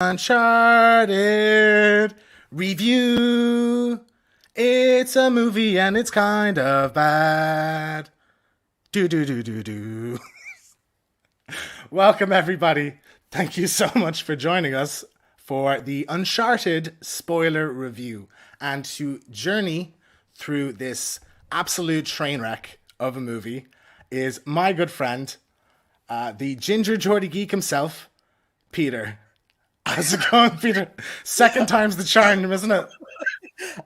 Uncharted review. It's a movie and it's kind of bad. Do do do do do. Welcome everybody. Thank you so much for joining us for the Uncharted spoiler review and to journey through this absolute train wreck of a movie is my good friend, the Ginger Geordie geek himself, Peter. How's it going, Peter? Second time's the charm, isn't it?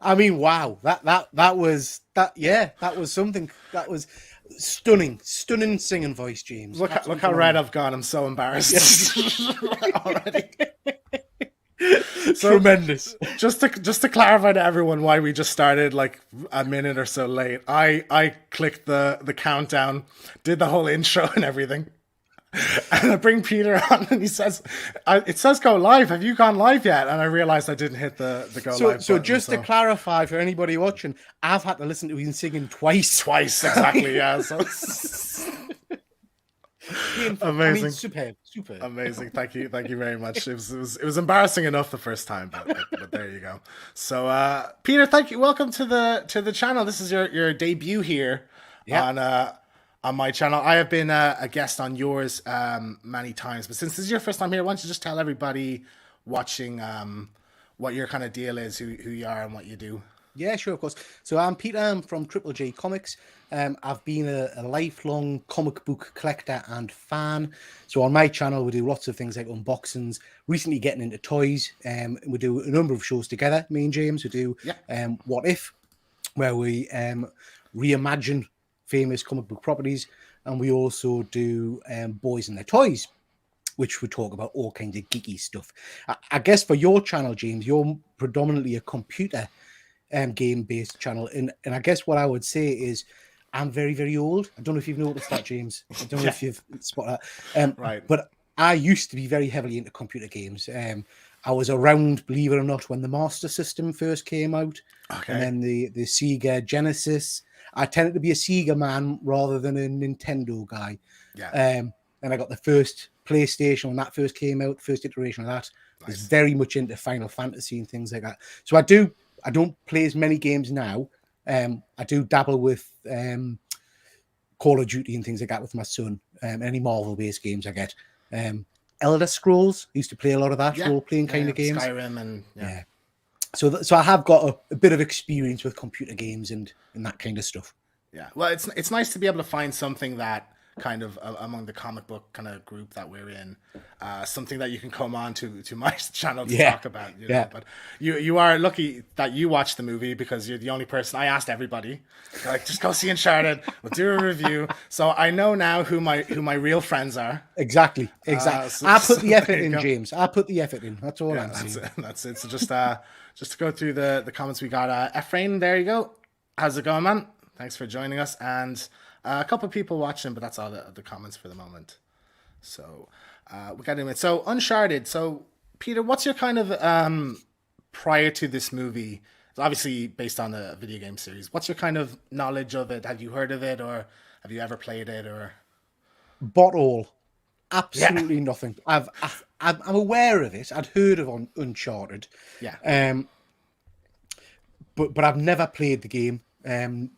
I mean, wow, that was something. That was stunning singing voice, James. Look how red I've gone. I'm so embarrassed already. So, tremendous. Just to clarify to everyone why we just started like a minute or so late. I clicked the countdown, did the whole intro and everything. And I bring Peter on and he says, it says go live. Have you gone live yet? And I realized I didn't hit the go live So button, just to clarify for anybody watching, I've had to listen to him singing twice. Twice, exactly, yeah. So. Amazing. I mean, superb. Amazing. Thank you very much. It was embarrassing enough the first time, but there you go. So Peter, thank you. Welcome to the channel. This is your debut here on my channel. I have been a guest on yours many times, but since this is your first time here, why don't you just tell everybody watching what your kind of deal is, who you are and what you do? Yeah, sure, of course. So I'm Peter. I'm from Triple J Comics. I've been a lifelong comic book collector and fan. So on my channel, we do lots of things like unboxings, recently getting into toys. We do a number of shows together, me and James. We do What If, where we reimagine famous comic book properties, and we also do Boys and Their Toys, which we talk about all kinds of geeky stuff. I guess for your channel, James, you're predominantly a computer game-based channel, and I guess what I would say is I'm very, very old. I don't know if you've noticed that, James. I don't know if you've spotted that. Right. But I used to be very heavily into computer games. I was around, believe it or not, when the Master System first came out, and then the Sega Genesis. I tended to be a Sega man rather than a Nintendo guy. Yeah. And I got the first PlayStation when that first came out, first iteration of that. Nice. I was very much into Final Fantasy and things like that. So I don't play as many games now. I do dabble with Call of Duty and things like that with my son. Any Marvel-based games I get. Elder Scrolls, I used to play a lot of that role-playing kind of games. Skyrim and So I have got a bit of experience with computer games and that kind of stuff. Yeah, well, it's nice to be able to find something that kind of among the comic book kind of group that we're in, something that you can come on to my channel to talk about. You know? But you are lucky that you watched the movie because you're the only person. I asked everybody, like, just go see Uncharted. We'll do a review. So I know now who my real friends are. Exactly. I put the effort in, James. I put the effort in. That's all I'm saying. That's it. So just to go through the comments we got. Ephraim, there you go. How's it going, man? Thanks for joining us. And a couple of people watching, but that's all the comments for the moment. So we got it. So Uncharted. So Peter, what's your kind of prior to this movie? It's obviously based on a video game series. What's your kind of knowledge of it? Have you heard of it, or have you ever played it, or? Bot all. Absolutely nothing. I'm aware of it. I'd heard of Uncharted. Yeah. But I've never played the game.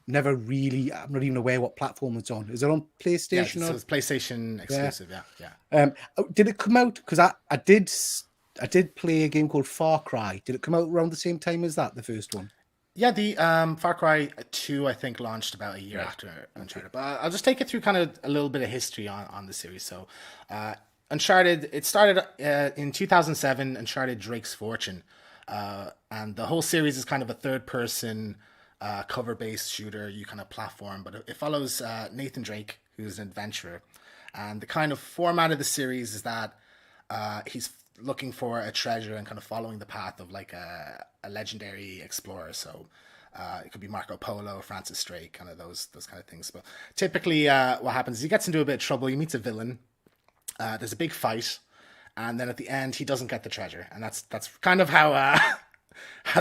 Never really. I'm not even aware what platform it's on. Is it on PlayStation? Yeah, it's PlayStation exclusive. Yeah. Did it come out? Because I did play a game called Far Cry. Did it come out around the same time as that, the first one? Yeah, the Far Cry 2, I think, launched about a year after Uncharted. But I'll just take it through kind of a little bit of history on the series. So, Uncharted, it started in 2007, Uncharted Drake's Fortune. And the whole series is kind of a third-person cover-based shooter. You kind of platform, but it follows Nathan Drake, who's an adventurer. And the kind of format of the series is that he's looking for a treasure and kind of following the path of like a legendary explorer. So it could be Marco Polo, Francis Drake, kind of those kind of things. But typically what happens is he gets into a bit of trouble. He meets a villain. There's a big fight. And then at the end, he doesn't get the treasure. And that's kind of how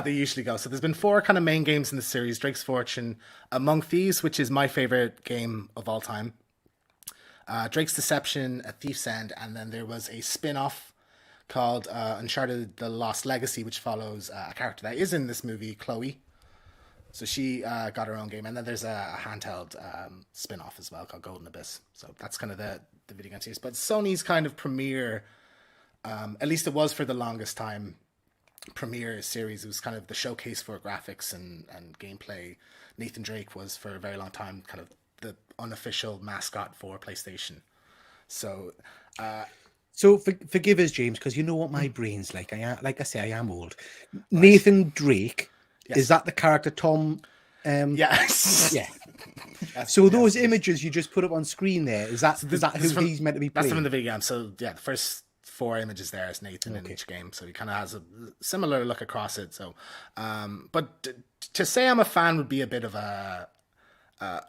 they usually go. So there's been 4 kind of main games in the series. Drake's Fortune, Among Thieves, which is my favorite game of all time. Drake's Deception, A Thief's End. And then there was a spin-off called Uncharted: The Lost Legacy, which follows a character that is in this movie, Chloe. So she got her own game, and then there's a handheld spin-off as well called Golden Abyss. So that's kind of the video game series. But Sony's kind of premiere, at least it was for the longest time, premiere series. It was kind of the showcase for graphics and gameplay. Nathan Drake was for a very long time kind of the unofficial mascot for PlayStation. So, So forgive us, James, because you know what my brain's like. Like I say, I am old. Nathan Drake, Yes. is that the character Tom? yes. Yeah. So those images you just put up on screen there, is that who he's meant to be playing? That's from the video game. So yeah, the first 4 images there is Nathan in each game. So he kind of has a similar look across it. So, but to say I'm a fan would be a bit of a,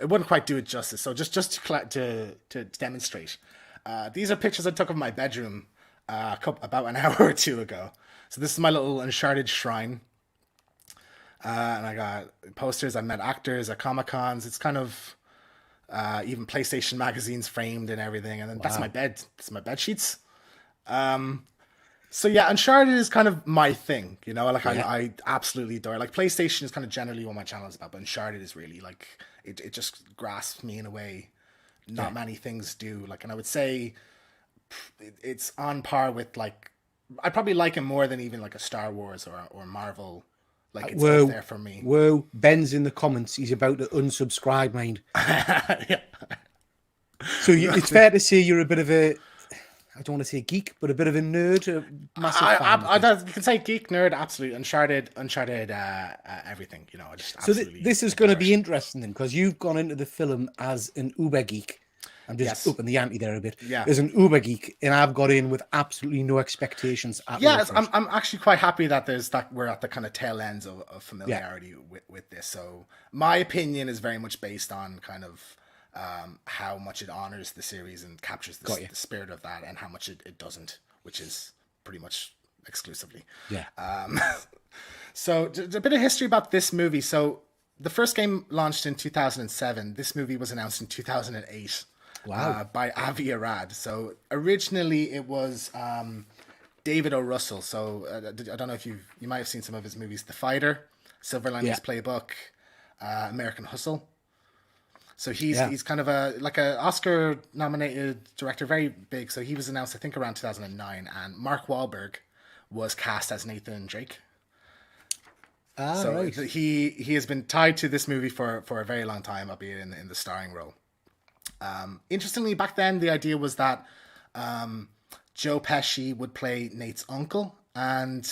it wouldn't quite do it justice. So just to demonstrate, these are pictures I took of my bedroom about an hour or two ago. So this is my little Uncharted shrine. And I got posters. I met actors at Comic-Cons. It's kind of even PlayStation magazines framed and everything. And then that's my bed. That's my bed sheets. So yeah, Uncharted is kind of my thing, you know, like I absolutely adore it. Like PlayStation is kind of generally what my channel is about, but Uncharted is really like, it just grasps me in a way not many things do. Like, and I would say it's on par with like, I probably like it more than even like a Star Wars or Marvel. Like it's up there for me. Whoa, Ben's in the comments. He's about to unsubscribe, mind. Yeah. So it's fair to say you're a bit of a, I don't want to say geek, but a bit of a nerd, a massive fan. You can say geek, nerd, absolutely. Uncharted, everything, you know. I just so absolutely this is going to be interesting then, because you've gone into the film as an uber geek. I'm just upping the ante there a bit. Yeah. As an uber geek, and I've got in with absolutely no expectations at all. I'm actually quite happy that we're at the kind of tail ends of familiarity with this. So my opinion is very much based on kind of how much it honors the series and captures the spirit of that, and how much it doesn't, which is pretty much exclusively. Yeah. So a bit of history about this movie. So the first game launched in 2007. This movie was announced in 2008. Wow. By Avi Arad. So originally it was David O. Russell. So I don't know if you might have seen some of his movies: The Fighter, Silver Linings Playbook, American Hustle. So he's kind of a Oscar nominated director, very big. So he was announced I think around 2009, and Mark Wahlberg was cast as Nathan Drake. Right. He has been tied to this movie for a very long time, albeit in the starring role. Interestingly, back then the idea was that Joe Pesci would play Nate's uncle, and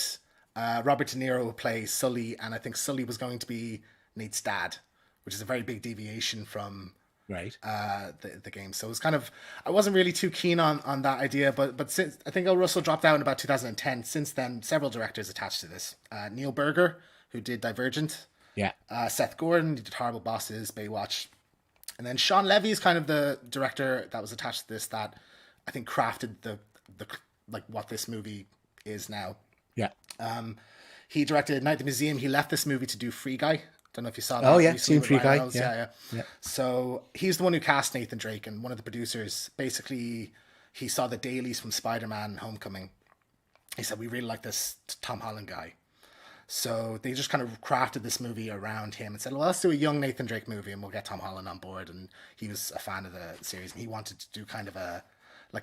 Robert De Niro would play Sully, and I think Sully was going to be Nate's dad, which is a very big deviation from the game. So it was kind of, I wasn't really too keen on that idea, but since I think Russell dropped out in about 2010. Since then, several directors attached to this. Neil Berger, who did Divergent. Yeah. Seth Gordon, who did Horrible Bosses, Baywatch. And then Sean Levy is kind of the director that was attached to this, that I think crafted the like what this movie is now. Yeah. He directed Night at the Museum. He left this movie to do Free Guy. Don't know if you saw that. Oh yeah, seen Free Guy. Yeah. So he's the one who cast Nathan Drake, and one of the producers. Basically, he saw the dailies from Spider-Man: Homecoming. He said, "We really like this Tom Holland guy." So they just kind of crafted this movie around him and said, well, let's do a young Nathan Drake movie and we'll get Tom Holland on board. And he was a fan of the series, and he wanted to do kind of a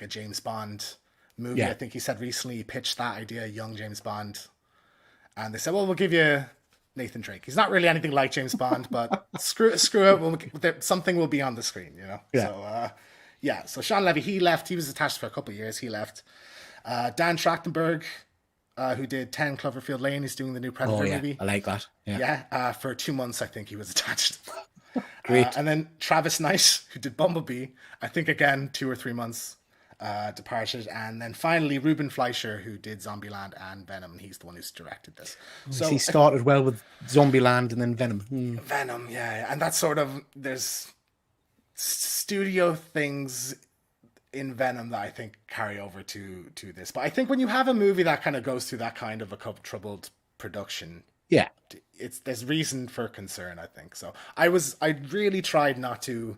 James Bond movie. I think he said recently he pitched that idea, young James Bond. And they said, well, we'll give you Nathan Drake. He's not really anything like James Bond, but screw it. Something will be on the screen, you know? Yeah. So, so Sean Levy, he left. He was attached for a couple of years. He left. Dan Trachtenberg, who did 10 Cloverfield Lane, is doing the new Predator movie. I like that. Yeah. For 2 months, I think he was attached. Great. And then Travis Knight, who did Bumblebee, I think again 2 or 3 months, departed. And then finally Ruben Fleischer, who did Zombieland and Venom. He's the one who's directed this. So he started well with Zombieland and then Venom. Venom, yeah. And that's sort of, there's studio things in Venom that I think carry over to this. But I think when you have a movie that kind of goes through that kind of a troubled production, there's reason for concern, I think. So I really tried not to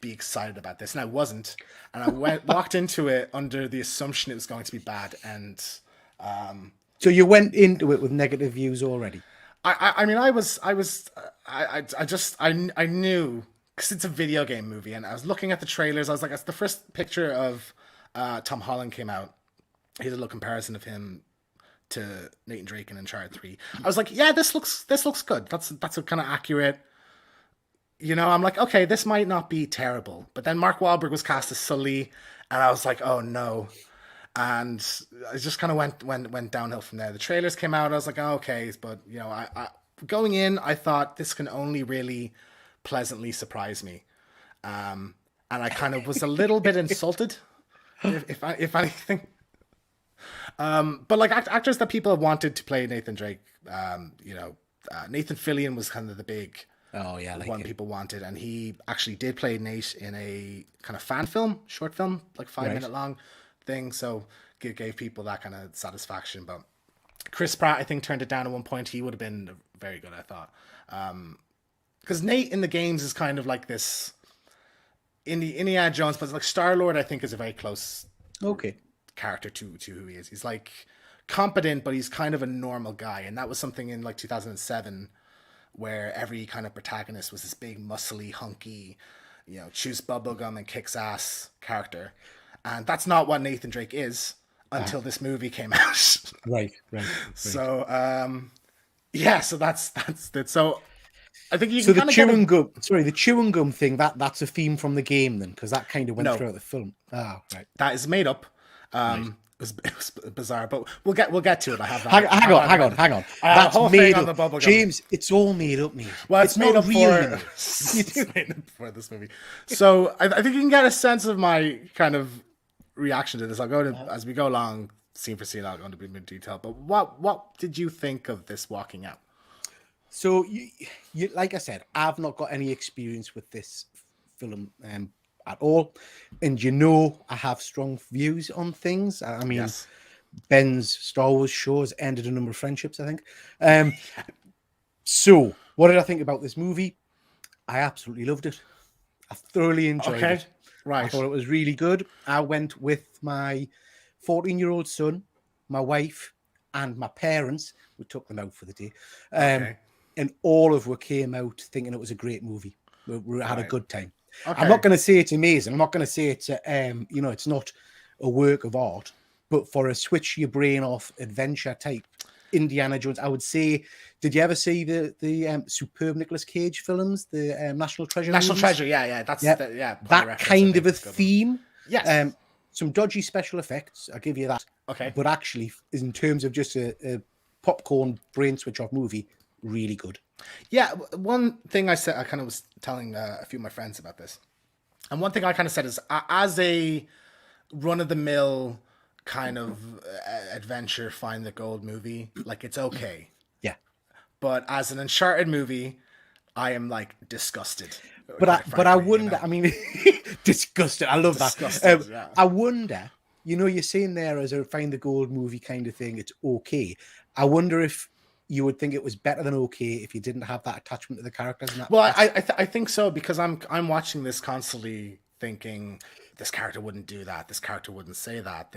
be excited about this, and I wasn't. And I walked into it under the assumption it was going to be bad, and So you went into it with negative views already. I mean, I knew because it's a video game movie, and I was looking at the trailers. I was like, that's the first picture of Tom Holland came out. He did a little comparison of him to Nathan Drake in Uncharted 3. I was like, yeah, this looks good. That's a kind of accurate. I'm like, okay, this might not be terrible. But then Mark Wahlberg was cast as Sully, and I was like, oh no. And it just kind of went downhill from there. The trailers came out. I was like, oh, okay, but I going in, I thought this can only really pleasantly surprise me, and I kind of was a little bit insulted, if anything. But like actors that people have wanted to play Nathan Drake, Nathan Fillion was kind of the big one people wanted, and he actually did play Nate in a kind of short film, like 5 minute long thing. So gave people that kind of satisfaction. But Chris Pratt, I think, turned it down at one point. He would have been very good, I thought, because Nate in the games is kind of like this Indiana Jones, but like Star-Lord, I think, is a very close character to who he is. He's like competent, but he's kind of a normal guy, and that was something in like 2007 where every kind of protagonist was this big muscly hunky, chews bubblegum and kicks ass character, and that's not what Nathan Drake is until this movie came out. Right. So so that's it. So I think the chewing gum. Sorry, the chewing gum thing. That's a theme from the game, then, because that kind of went throughout the film. Ah, right. That is made up. It was bizarre, but we'll get to it. I have that. Hang on. That's made up, James. It's all made up, mate. Well, it's made up for. It's made up for this movie. So I think you can get a sense of my kind of reaction to this. I'll go as we go along, scene for scene. I'll go into a bit more detail. But what did you think of this walking out? So you like I said, I've not got any experience with this film at all, and I have strong views on things. I mean, Ben's Star Wars show has ended a number of friendships, I think. So what did I think about this movie? I absolutely loved it. I thoroughly enjoyed it. Right. I thought it was really good. I went with my 14-year-old son, my wife, and my parents. We took them out for the day. And all of us came out thinking it was a great movie. We had a good time. Okay. I'm not going to say it's amazing. I'm not going to say it's it's not a work of art. But for a switch your brain off adventure type Indiana Jones, I would say. Did you ever see the superb Nicolas Cage films, the National Treasure? National Treasure, yeah. That's that kind of a theme. Yes. Some dodgy special effects. I'll give you that. Okay. But actually, in terms of just a popcorn brain switch off movie, really good. Yeah, one thing I said, I kind of was telling a few of my friends about this, and one thing I kind of said is, as a run-of-the-mill kind of adventure, find the gold movie, like, it's okay. Yeah. But as an Uncharted movie, I am like disgusted. But I wonder. I mean, disgusted. I love that. Yeah. I wonder. You're saying there as a find the gold movie kind of thing. It's okay. I wonder if you would think it was better than okay if you didn't have that attachment to the characters. And that. Well, I think so, because I'm watching this constantly thinking this character wouldn't do that. This character wouldn't say that.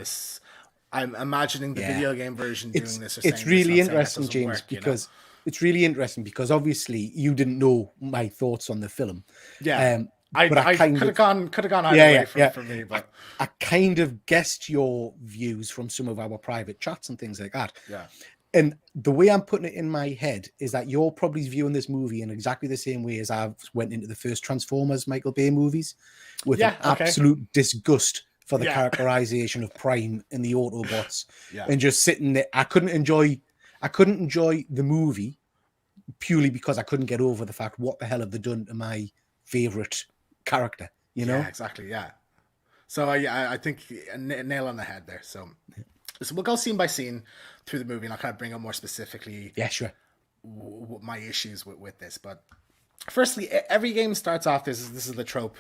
I'm imagining the video game version doing this. Or it's really interesting, James, because it's really interesting because obviously you didn't know my thoughts on the film. Yeah. I could have gone either way for me, but I kind of guessed your views from some of our private chats and things like that. Yeah. And the way I'm putting it in my head is that you're probably viewing this movie in exactly the same way as I went into the first Transformers Michael Bay movies, with an absolute disgust for the characterization of Prime and the Autobots, and just sitting there. I couldn't enjoy the movie purely because I couldn't get over the fact, what the hell have they done to my favorite character? Yeah, exactly. Yeah. So I think a nail on the head there. So we'll go scene by scene through the movie, and I'll kind of bring up more specifically. Yeah, sure. My issues with this, but firstly, every game starts off. This is the trope.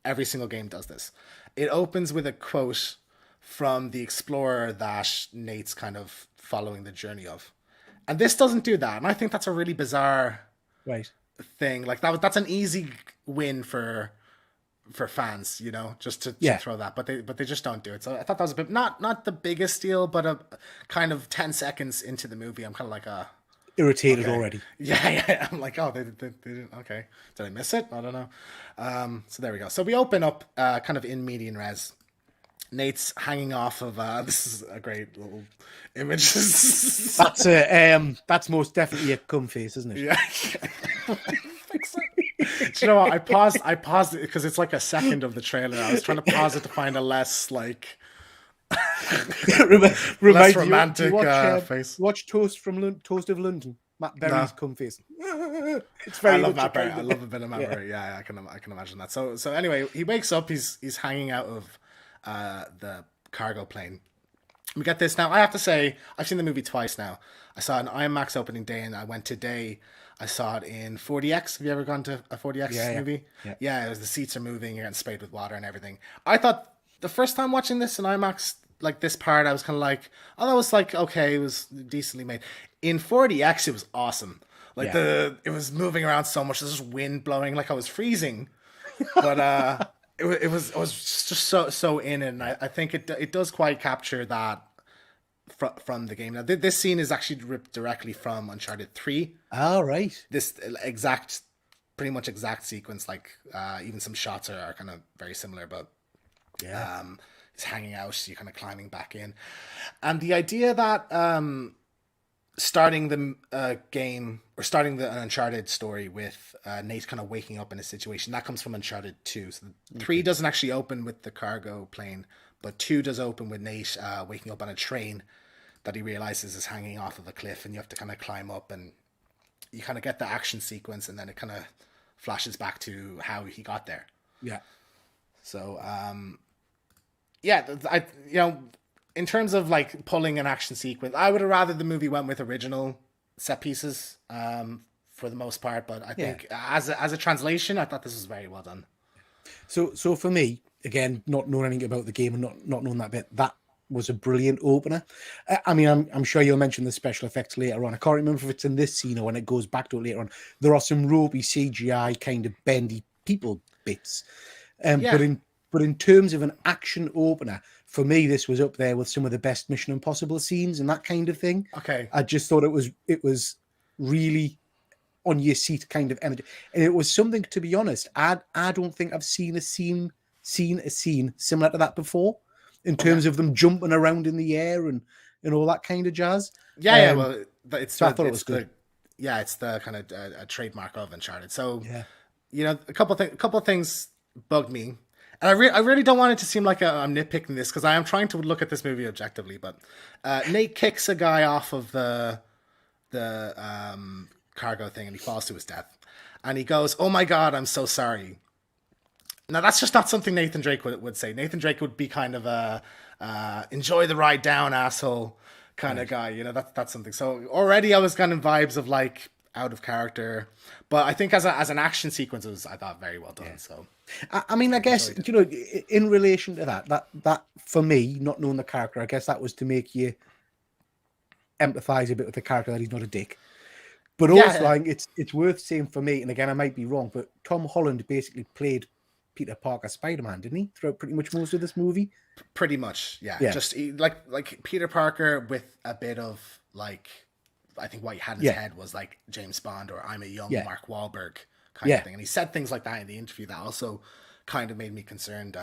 Every single game does this. It opens with a quote from the explorer that Nate's kind of following the journey of, and this doesn't do that. And I think that's a really bizarre thing. Like that's an easy win for for fans, just to Yeah. throw that, but they just don't do it. So I thought that was a bit not the biggest deal, but a kind of 10 seconds into the movie, I'm kind of like, Irritated okay. already. Yeah. I'm like, oh, they didn't. Okay, did I miss it? I don't know. So there we go. So we open up kind of in median res. Nate's hanging off of. This is a great little image. That's most definitely a cum face, isn't it? Yeah. Do you know what? I paused it because it's like a second of the trailer. I was trying to pause it to find a less like less romantic face. Watch Toast of London. Matt Berry's cum face. It's I very love much Matt Berry. kind I of- love a bit of Matt Berry. Yeah, I can imagine that. So anyway, he wakes up. He's hanging out of the cargo plane. We get this now. I have to say, I've seen the movie twice now. I saw an IMAX opening day, and I went today. I saw it in 4DX. Have you ever gone to a 4DX movie? Yeah. It was the seats are moving. You're getting sprayed with water and everything. I thought the first time watching this in IMAX, like this part, I was kind of like, oh, that was like okay. It was decently made. In 4DX, it was awesome. Like it was moving around so much. There's just wind blowing, like I was freezing. But it was just so in it, and I think it does quite capture that from the game. Now this scene is actually ripped directly from Uncharted 3. All right. This pretty much exact sequence, like even some shots are kind of very similar, but it's hanging out, you're kind of climbing back in, and the idea that starting the game or starting the Uncharted story with Nate kind of waking up in a situation that comes from Uncharted 2. So 3 doesn't actually open with the cargo plane, but 2 does open with Nate waking up on a train that he realizes is hanging off of a cliff, and you have to kind of climb up, and you kind of get the action sequence, and then it kind of flashes back to how he got there. Yeah. So in terms of like pulling an action sequence, I would have rather the movie went with original set pieces for the most part. But I think as a translation, I thought this was very well done. So for me, again, not knowing anything about the game and not knowing that bit, that was a brilliant opener. I mean, I'm sure you'll mention the special effects later on. I can't remember if it's in this scene or when it goes back to it later on. There are some ropey CGI kind of bendy people bits. But in terms of an action opener, for me, this was up there with some of the best Mission Impossible scenes and that kind of thing. Okay. I just thought it was really on your seat kind of energy. And it was something, to be honest, I don't think I've seen a scene similar to that before in terms of them jumping around in the air and all that kind of jazz. Well, it's so I thought it was good. It's the kind of a trademark of Uncharted. So, a couple of things bugged me. And I really don't want it to seem like I'm nitpicking this, because I am trying to look at this movie objectively. But Nate kicks a guy off of the cargo thing, and he falls to his death. And he goes, "Oh my God, I'm so sorry." Now that's just not something Nathan Drake would say. Nathan Drake would be kind of a enjoy the ride down, asshole kind of guy. That's something. So already I was kind of vibes of like out of character, but I think as an action sequence, I thought very well done. So. I mean, I guess, in relation to that for me, not knowing the character, I guess that was to make you empathize a bit with the character, that he's not a dick. But also, like, it's worth saying for me, and again, I might be wrong, but Tom Holland basically played Peter Parker Spider-Man, didn't he? Throughout pretty much most of this movie? Pretty much, yeah. Just like Peter Parker with a bit of, like, I think what he had in his head was like James Bond or I'm a young Mark Wahlberg kind of thing. And he said things like that in the interview that also kind of made me concerned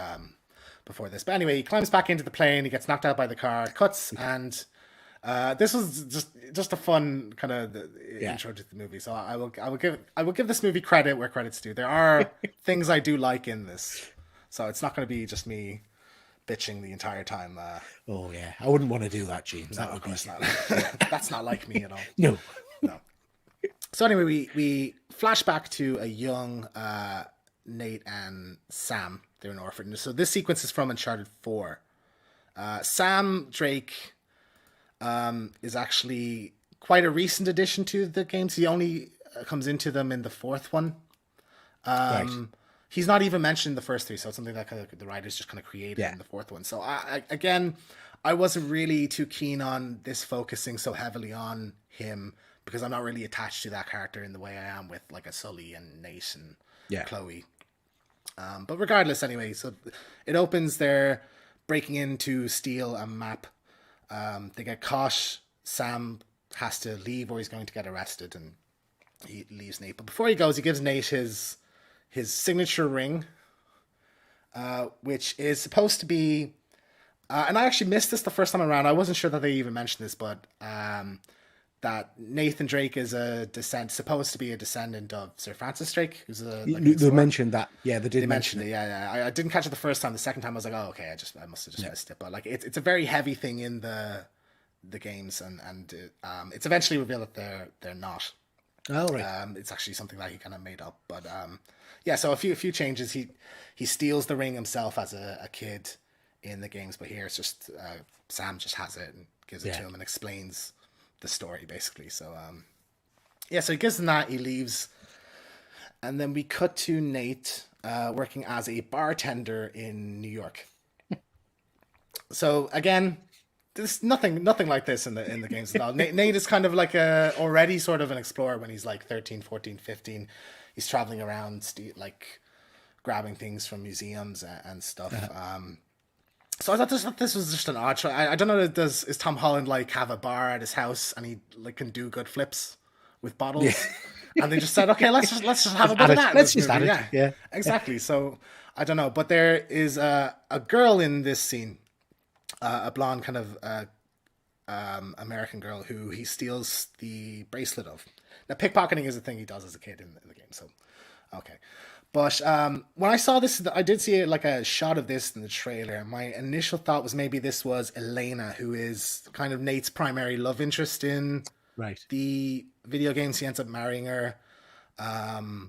before this. But anyway, he climbs back into the plane, he gets knocked out by the car, cuts, and this was just a fun kind of intro to the movie. So I will give this movie credit where credit's due. There are things I do like in this. So it's not going to be just me bitching the entire time. Oh yeah, I wouldn't want to do that, James. No, of course not. That's not like me at all. No. So anyway, we flash back to a young Nate and Sam. They're an orphan. So this sequence is from Uncharted 4. Sam Drake is actually quite a recent addition to the games. He only comes into them in the fourth one. Right. He's not even mentioned in the first three, so it's something that kind of the writers just kind of created in the fourth one. So I wasn't really too keen on this focusing so heavily on him, because I'm not really attached to that character in the way I am with like a Sully and Nate and Chloe. But regardless, anyway, so it opens. They're breaking in to steal a map. They get caught. Sam has to leave, or he's going to get arrested, and he leaves Nate. But before he goes, he gives Nate his signature ring, which is supposed to be. And I actually missed this the first time around. I wasn't sure that they even mentioned this, but that Nathan Drake is supposed to be a descendant of Sir Francis Drake, who's they mentioned that. Yeah, they mentioned it. Yeah. I didn't catch it the first time. The second time, I was like, oh, okay, I must have just missed it. But like, it's a very heavy thing in the games, and it's eventually revealed that they're not. Oh right. It's actually something that he kind of made up. But yeah, so a few changes. He steals the ring himself as a kid in the games, but here it's just Sam just has it and gives it to him and explains the story basically. So so he gives him that, he leaves, and then we cut to Nate working as a bartender in New York. So again, there's nothing like this in the games at all. Nate is kind of like already sort of an explorer when he's like 13, 14, 15. He's traveling around like grabbing things from museums and stuff. So I thought this was just an odd choice. I don't know. Is Tom Holland like have a bar at his house and he like can do good flips with bottles? Yeah. And they just said, okay, let's just have a bit of that. Let's just add it. Yeah, exactly. So I don't know, but there is a girl in this scene, a blonde kind of American girl who he steals the bracelet of. Now pickpocketing is a thing he does as a kid in the game. So okay. But when I saw this, I did see like a shot of this in the trailer. My initial thought was maybe this was Elena, who is kind of Nate's primary love interest in the video games. He ends up marrying her. But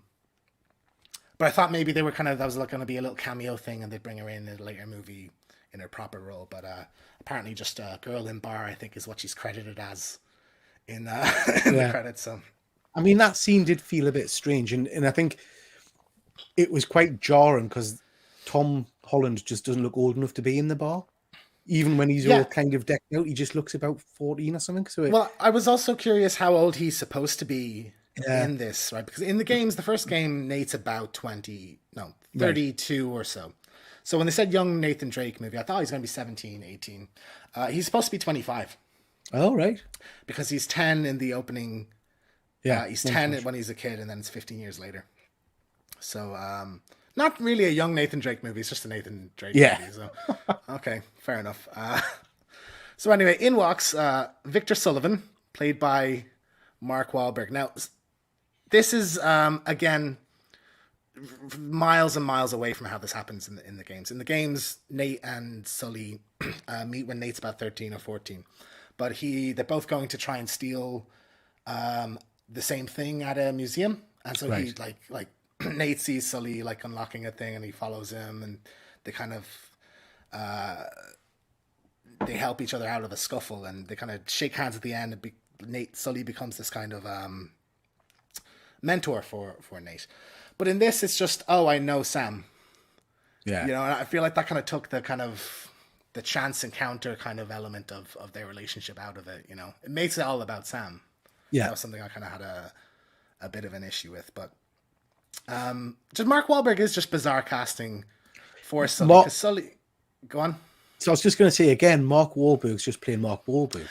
I thought maybe they were that was like going to be a little cameo thing, and they'd bring her in a later movie in her proper role. But apparently just a girl in bar, I think, is what she's credited as in the credits. So I mean, that scene did feel a bit strange, and I think it was quite jarring because Tom Holland just doesn't look old enough to be in the bar. Even when he's all kind of decked out, he just looks about 14 or something. So I was also curious how old he's supposed to be in this, right? Because in the games, the first game, Nate's about 32 or so. So when they said young Nathan Drake movie, I thought he's going to be 17, 18. He's supposed to be 25. Oh, right. Because he's 10 in the opening. Yeah, he's 10 when he's a kid, and then it's 15 years later. So, not really a young Nathan Drake movie. It's just a Nathan Drake movie. So, okay, fair enough. So anyway, in walks Victor Sullivan, played by Mark Wahlberg. Now, this is, again, miles and miles away from how this happens in the games. In the games, Nate and Sully meet when Nate's about 13 or 14. But they're both going to try and steal the same thing at a museum. And so he, like Nate sees Sully like unlocking a thing, and he follows him, and they kind of they help each other out of a scuffle, and they kind of shake hands at the end. And Sully becomes this kind of mentor for Nate. But in this, it's just, oh, I know Sam. Yeah, and I feel like that kind of took the chance encounter kind of element of their relationship out of it. It makes it all about Sam. Yeah, that was something I kind of had a bit of an issue with, but. Just Mark Wahlberg is just bizarre casting for Sully. Sully, go on. So I was just going to say again, Mark Wahlberg's just playing Mark Wahlberg.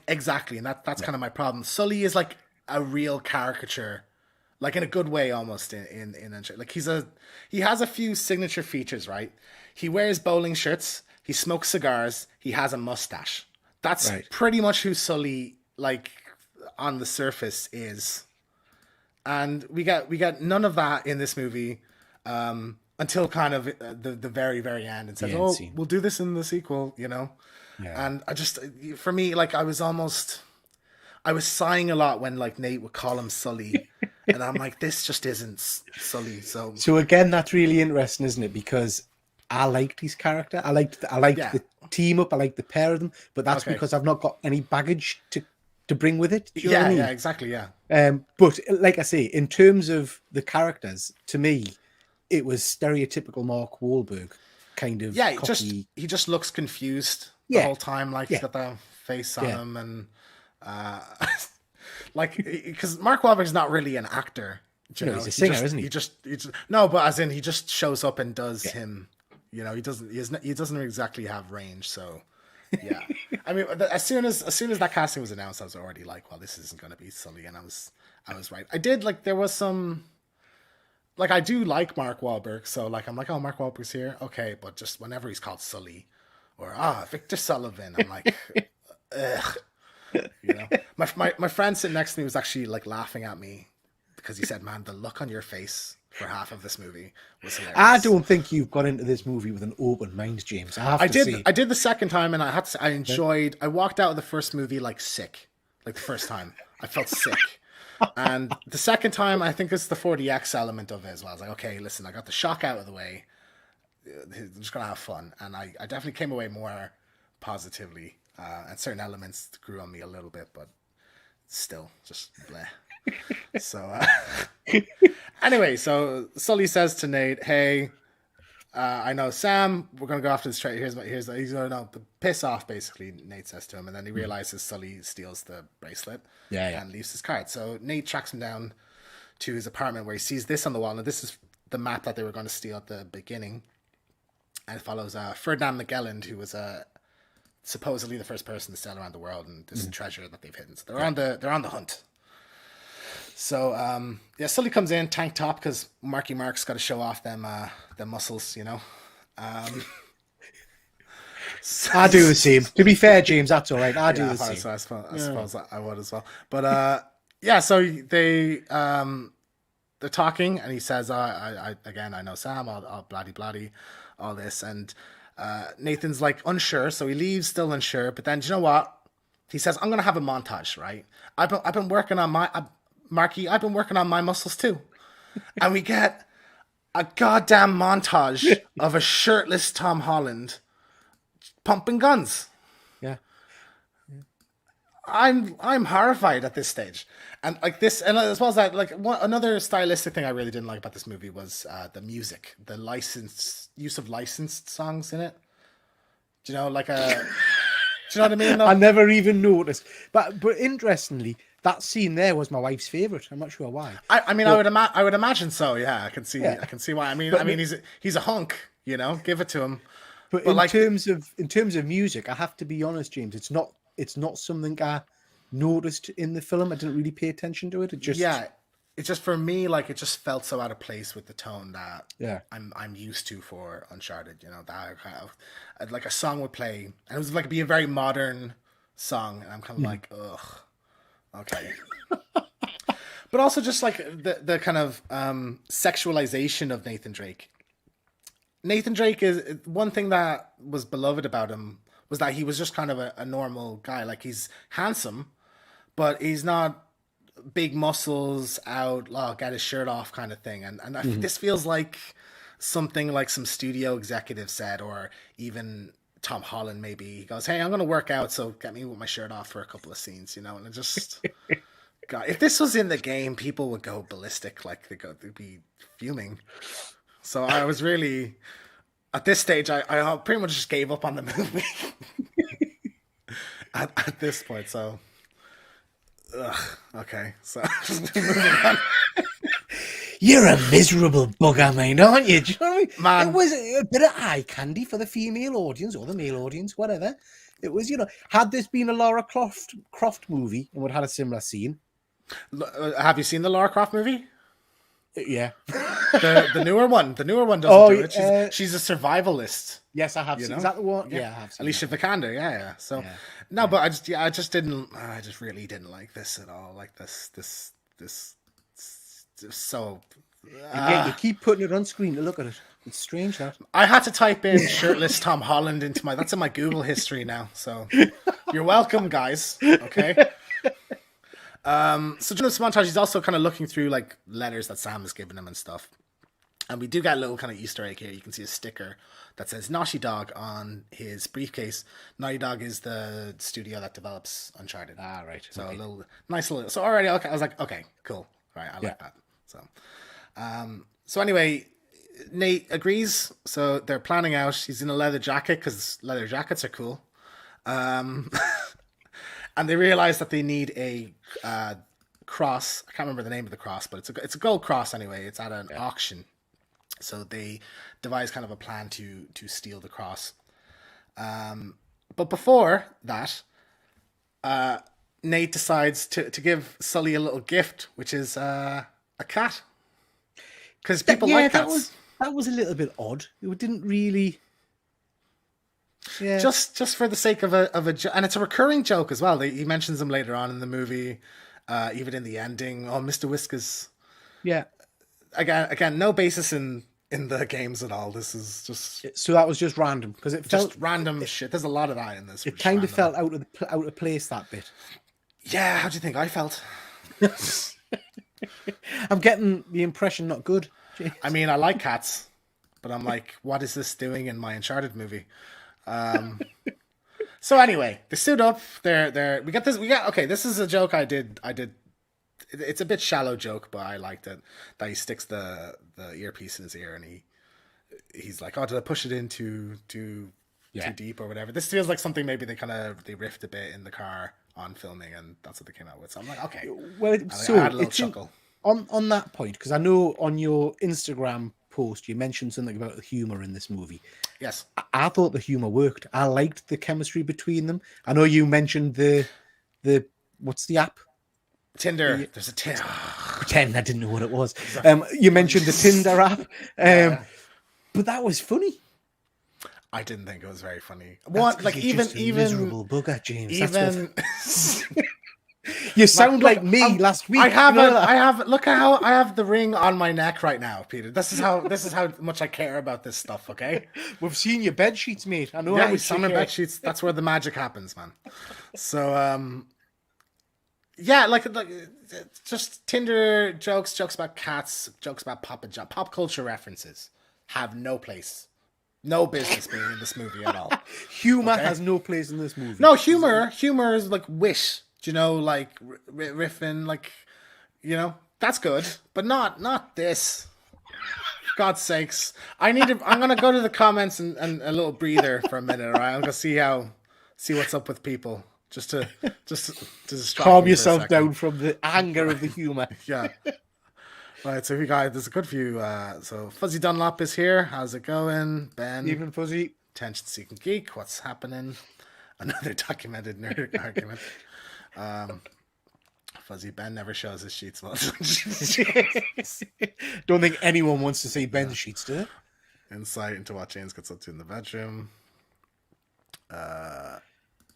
Exactly, and that's kind of my problem. Sully is like a real caricature, like in a good way almost in Uncharted. Like he has a few signature features, right? He wears bowling shirts, he smokes cigars, he has a mustache. That's pretty much who Sully, like, on the surface is. And we got none of that in this movie until kind of the very, very end. And says, we'll do this in the sequel, Yeah. And I just, for me, like, I was sighing a lot when, like, Nate would call him Sully. And I'm like, this just isn't Sully. So again, that's really interesting, isn't it? Because I liked his character. I liked the team up. I liked the pair of them. But that's because I've not got any baggage to bring with it. Do you know what I mean? Yeah, exactly, yeah. But like I say, in terms of the characters, to me, it was stereotypical Mark Wahlberg kind of. Yeah, he just looks confused the whole time. Like he's got the face on him, and like, because Mark Wahlberg's not really an actor. You No, know, he's a singer, just, isn't he? he just no, but as in he just shows up and does him. You know, he doesn't exactly have range. So yeah, I mean, as soon as that casting was announced, I was already like, well, this isn't going to be Sully, and I was right. I did like there was some like I do like Mark Wahlberg, so like I'm like, oh, Mark Wahlberg's here, okay, but just whenever he's called Sully or Victor Sullivan, I'm like, ugh, you know. My friend sitting next to me was actually like laughing at me because he said, man, the look on your face for half of this movie was I hilarious. don't think you've got into this movie with an open mind, James. I have to say. I did the second time, and I enjoyed. I walked out of the first movie like sick, like the first time I felt sick. And the second time, I think it's the 40X element of it as well. I was like, okay, listen, I got the shock out of the way. I'm just going to have fun. And I definitely came away more positively. And certain elements grew on me a little bit, but still just bleh. So, anyway, so Sully says to Nate, hey, I know Sam, we're going to go after this trade. He's going to know, piss off, basically, Nate says to him. And then he realizes Sully steals the bracelet and leaves his card. So Nate tracks him down to his apartment where he sees this on the wall. And this is the map that they were going to steal at the beginning. And it follows Ferdinand Magellan, who was supposedly the first person to sail around the world, and this treasure that they've hidden. So they're on the hunt. So Sully comes in tank top because Marky Mark's got to show off them muscles, you know. I do the same. To be fair, James, that's all right. I do the same. So I suppose I would as well. But yeah, so they're talking, and he says, I know Sam, I'll bloody all this, and Nathan's like unsure, so he leaves still unsure. But then, do you know what? He says, I'm gonna have a montage, right? I've been working on my Marky. I've been working on my muscles too, and we get a goddamn montage of a shirtless Tom Holland pumping guns. Yeah. I'm horrified at this stage, and like this, and as well as that, like another stylistic thing I really didn't like about this movie was the music, the use of licensed songs in it. Do you know, do you know what I mean? Though? I never even noticed, but interestingly, that scene there was my wife's favorite. I'm not sure why. I mean, but, I would imagine so. Yeah, I can see why. I mean, he's a hunk. You know, give it to him. But in terms of music, I have to be honest, James. It's not something I noticed in the film. I didn't really pay attention to it. It's just for me, like it just felt so out of place with the tone that I'm used to for Uncharted. You know, that kind of like a song would play, and it was like be a very modern song, and I'm kind of like, ugh, okay. But also just like the kind of sexualization of Nathan Drake. Nathan Drake is one thing that was beloved about him was that he was just kind of a normal guy. Like he's handsome, but he's not big muscles out, get his shirt off kind of thing. And this feels like something like some studio executive said, or even Tom Holland maybe. He goes, hey, I'm going to work out, so get me with my shirt off for a couple of scenes, you know? And it just... God, if this was in the game, people would go ballistic. Like they'd be fuming. So I was really... At this stage, I pretty much just gave up on the movie at this point. So, okay. So, moving on. You're a miserable bugger, mate, aren't you? Do you know what I mean? Man. It was a bit of eye candy for the female audience or the male audience, whatever. It was, had this been a Lara Croft movie and would have had a similar scene. Have you seen the Lara Croft movie? Yeah. The newer one. The newer one doesn't do it. She's a survivalist. Yes, I have seen. Is that the one? Yeah, I have seen. Alicia Vikander, yeah. So no, but I just really didn't like this at all. Like this so. Yeah, you keep putting it on screen to look at it. It's strange that. I had to type in shirtless Tom Holland that's in my Google history now. So you're welcome, guys. Okay. So during this montage, he's also kind of looking through like letters that Sam has given him and stuff. And we do get a little kind of Easter egg here. You can see a sticker that says Naughty Dog on his briefcase. Naughty Dog is the studio that develops Uncharted. Ah, right. So a little nice little. So already, okay, I was like, okay, cool. All right, I like that. So anyway, Nate agrees. So they're planning out. He's in a leather jacket because leather jackets are cool. And they realize that they need a cross. I can't remember the name of the cross, but it's a gold cross anyway. It's at an Yeah. auction. So they devise kind of a plan to steal the cross. But before that, Nate decides to give Sully a little gift, which is a cat, because people like cats. That was a little bit odd. It didn't really. Yeah. Just for the sake of a and it's a recurring joke as well. He mentions them later on in the movie, even in the ending. Oh, Mr. Whiskers. Yeah. Again, no basis in the games at all. This is just So that was just random because it felt just random shit. There's a lot of that in this. It kind of felt out of place, that bit. Yeah, how do you think I felt? I'm getting the impression not good. James. I mean, I like cats, but I'm like, what is this doing in my Uncharted movie? So anyway, they stood up. We got this. Okay. This is a joke I did. It's a bit shallow joke, but I liked it. That he sticks the earpiece in his ear and he's like, oh, did I push it in too deep or whatever? This feels like something maybe they riffed a bit in the car on filming, and that's what they came out with. So I'm like, okay. Well, I had a little chuckle. On that point, because I know on your Instagram post you mentioned something about the humor in this movie. Yes, I thought the humor worked. I liked the chemistry between them. I know you mentioned the what's the app? Tinder. There's a Tinder. Pretend I didn't know what it was. You mentioned the Tinder app, but that was funny. I didn't think it was very funny. What? Like even miserable bugger, James. Even you sound like me last week. I have. Look at how I have the ring on my neck right now, Peter. This is how much I care about this stuff. Okay, we've seen your bed sheets, mate. I know yeah, how we've seen your bed sheets. That's where the magic happens, man. So yeah, like just Tinder jokes about cats, jokes about pop culture references have no place. No business being in this movie at all. Humor has no place in this movie. No, humor is like Wish, you know, like riffing, like, you know, that's good, but not this. For God's sakes, I'm gonna go to the comments and a little breather for a minute. All right, I'm gonna see what's up with people, just to distract calm me yourself down from the anger of the humor. Yeah. Right, so there's a good few. So Fuzzy Dunlop is here. How's it going, Ben? Even Fuzzy. Attention-seeking geek. What's happening? Another documented nerd argument. Fuzzy Ben never shows his sheets. Don't think anyone wants to see Ben's sheets, do they? Insight into what James gets up to in the bedroom.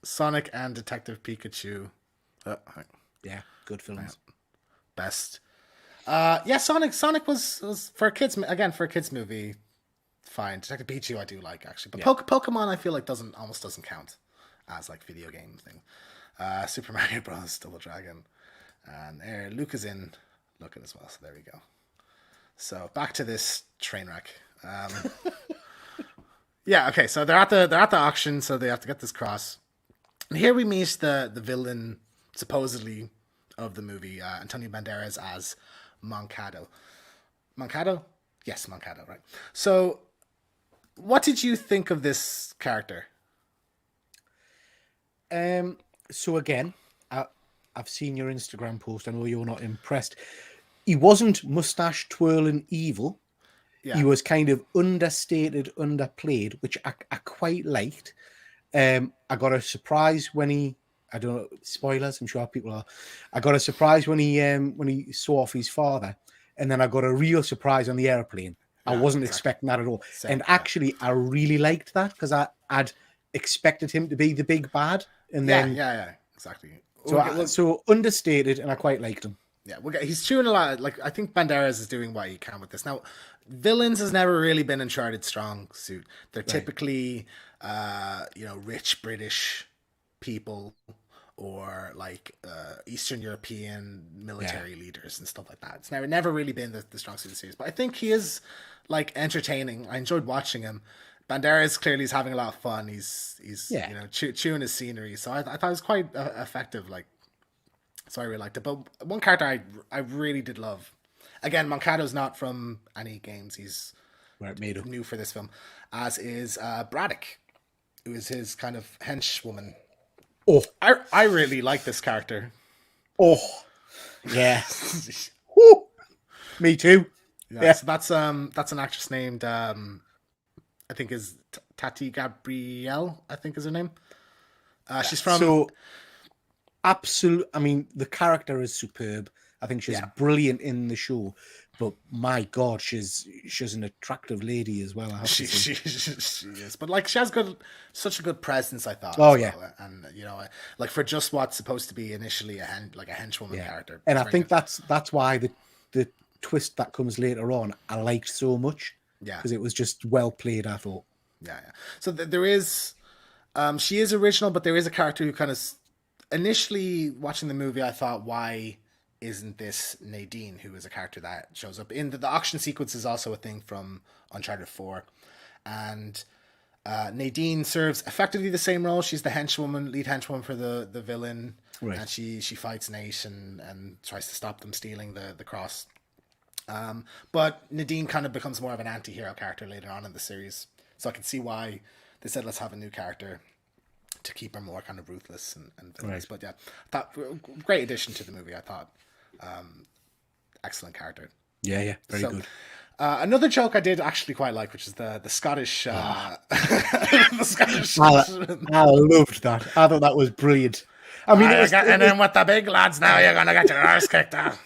Sonic and Detective Pikachu. Yeah, good films. Best. Yeah, Sonic was for kids for a kids movie, fine. Detective Pikachu I do like actually, but Pokemon I feel like almost doesn't count as like video game thing. Super Mario Bros. Double Dragon, and Luke is in looking as well. So there we go. So back to this train wreck. Yeah, okay. So they're at the auction, so they have to get this cross, and here we meet the villain supposedly of the movie, Antonio Banderas as Moncado. Moncado? Yes, Moncado, right. So, what did you think of this character? So again, I've seen your Instagram post. I know you're not impressed. He wasn't mustache twirling evil. Yeah. He was kind of understated, underplayed, which I quite liked. I got a surprise when I don't know, spoilers, I'm sure people are. I got a surprise when he saw off his father, and then I got a real surprise on the airplane. Yeah, I wasn't expecting that at all. Same, and actually, I really liked that because I'd expected him to be the big bad. And then exactly. So understated, and I quite liked him. Yeah, he's chewing a lot. Like I think Banderas is doing what he can with this. Now, villains has never really been Uncharted's strong suit. They're typically, rich British people, or like Eastern European military leaders and stuff like that. It's never really been the strong suit of the series. But I think he is like entertaining. I enjoyed watching him. Banderas clearly is having a lot of fun. He's chewing his scenery. So I thought it was quite effective. Like, so I really liked it. But one character I really did love. Again, Moncado's not from any games. He's new for this film, as is Braddock, who is his kind of henchwoman. Oh, I really like this character. Oh, Yeah. Woo! Me too. Yeah, Yeah. so that's an actress named I think is Tati Gabrielle, I think is her name. She's from So absolute. I mean, the character is superb. I think she's yeah. brilliant in the show. But my God, she's an attractive lady as well. I have to say. She is, but like she has such a good presence. I thought Oh as yeah, well, and like for just what's supposed to be initially like a henchwoman yeah. character, And it's I very think good. that's why the twist that comes later on I liked so much Yeah, because it was just well played. I thought. yeah, yeah. So there is, she is original, but there is a character who kind of initially watching the movie, I thought, why isn't this Nadine, who is a character that shows up in the auction sequence, is also a thing from Uncharted 4, and Nadine serves effectively the same role. She's the lead henchwoman for the villain, Right. and she fights Nate and tries to stop them stealing the cross. But Nadine kind of becomes more of an anti-hero character later on in the series, so I can see why they said let's have a new character to keep her more kind of ruthless and villainous. Right. But yeah, that great addition to the movie. I thought excellent character. Yeah. Very good. Another joke I did actually quite like, which is the Scottish the Scottish. I loved that. I thought that was brilliant. I mean, And then with the big lads now, you're gonna get your arse kicked out.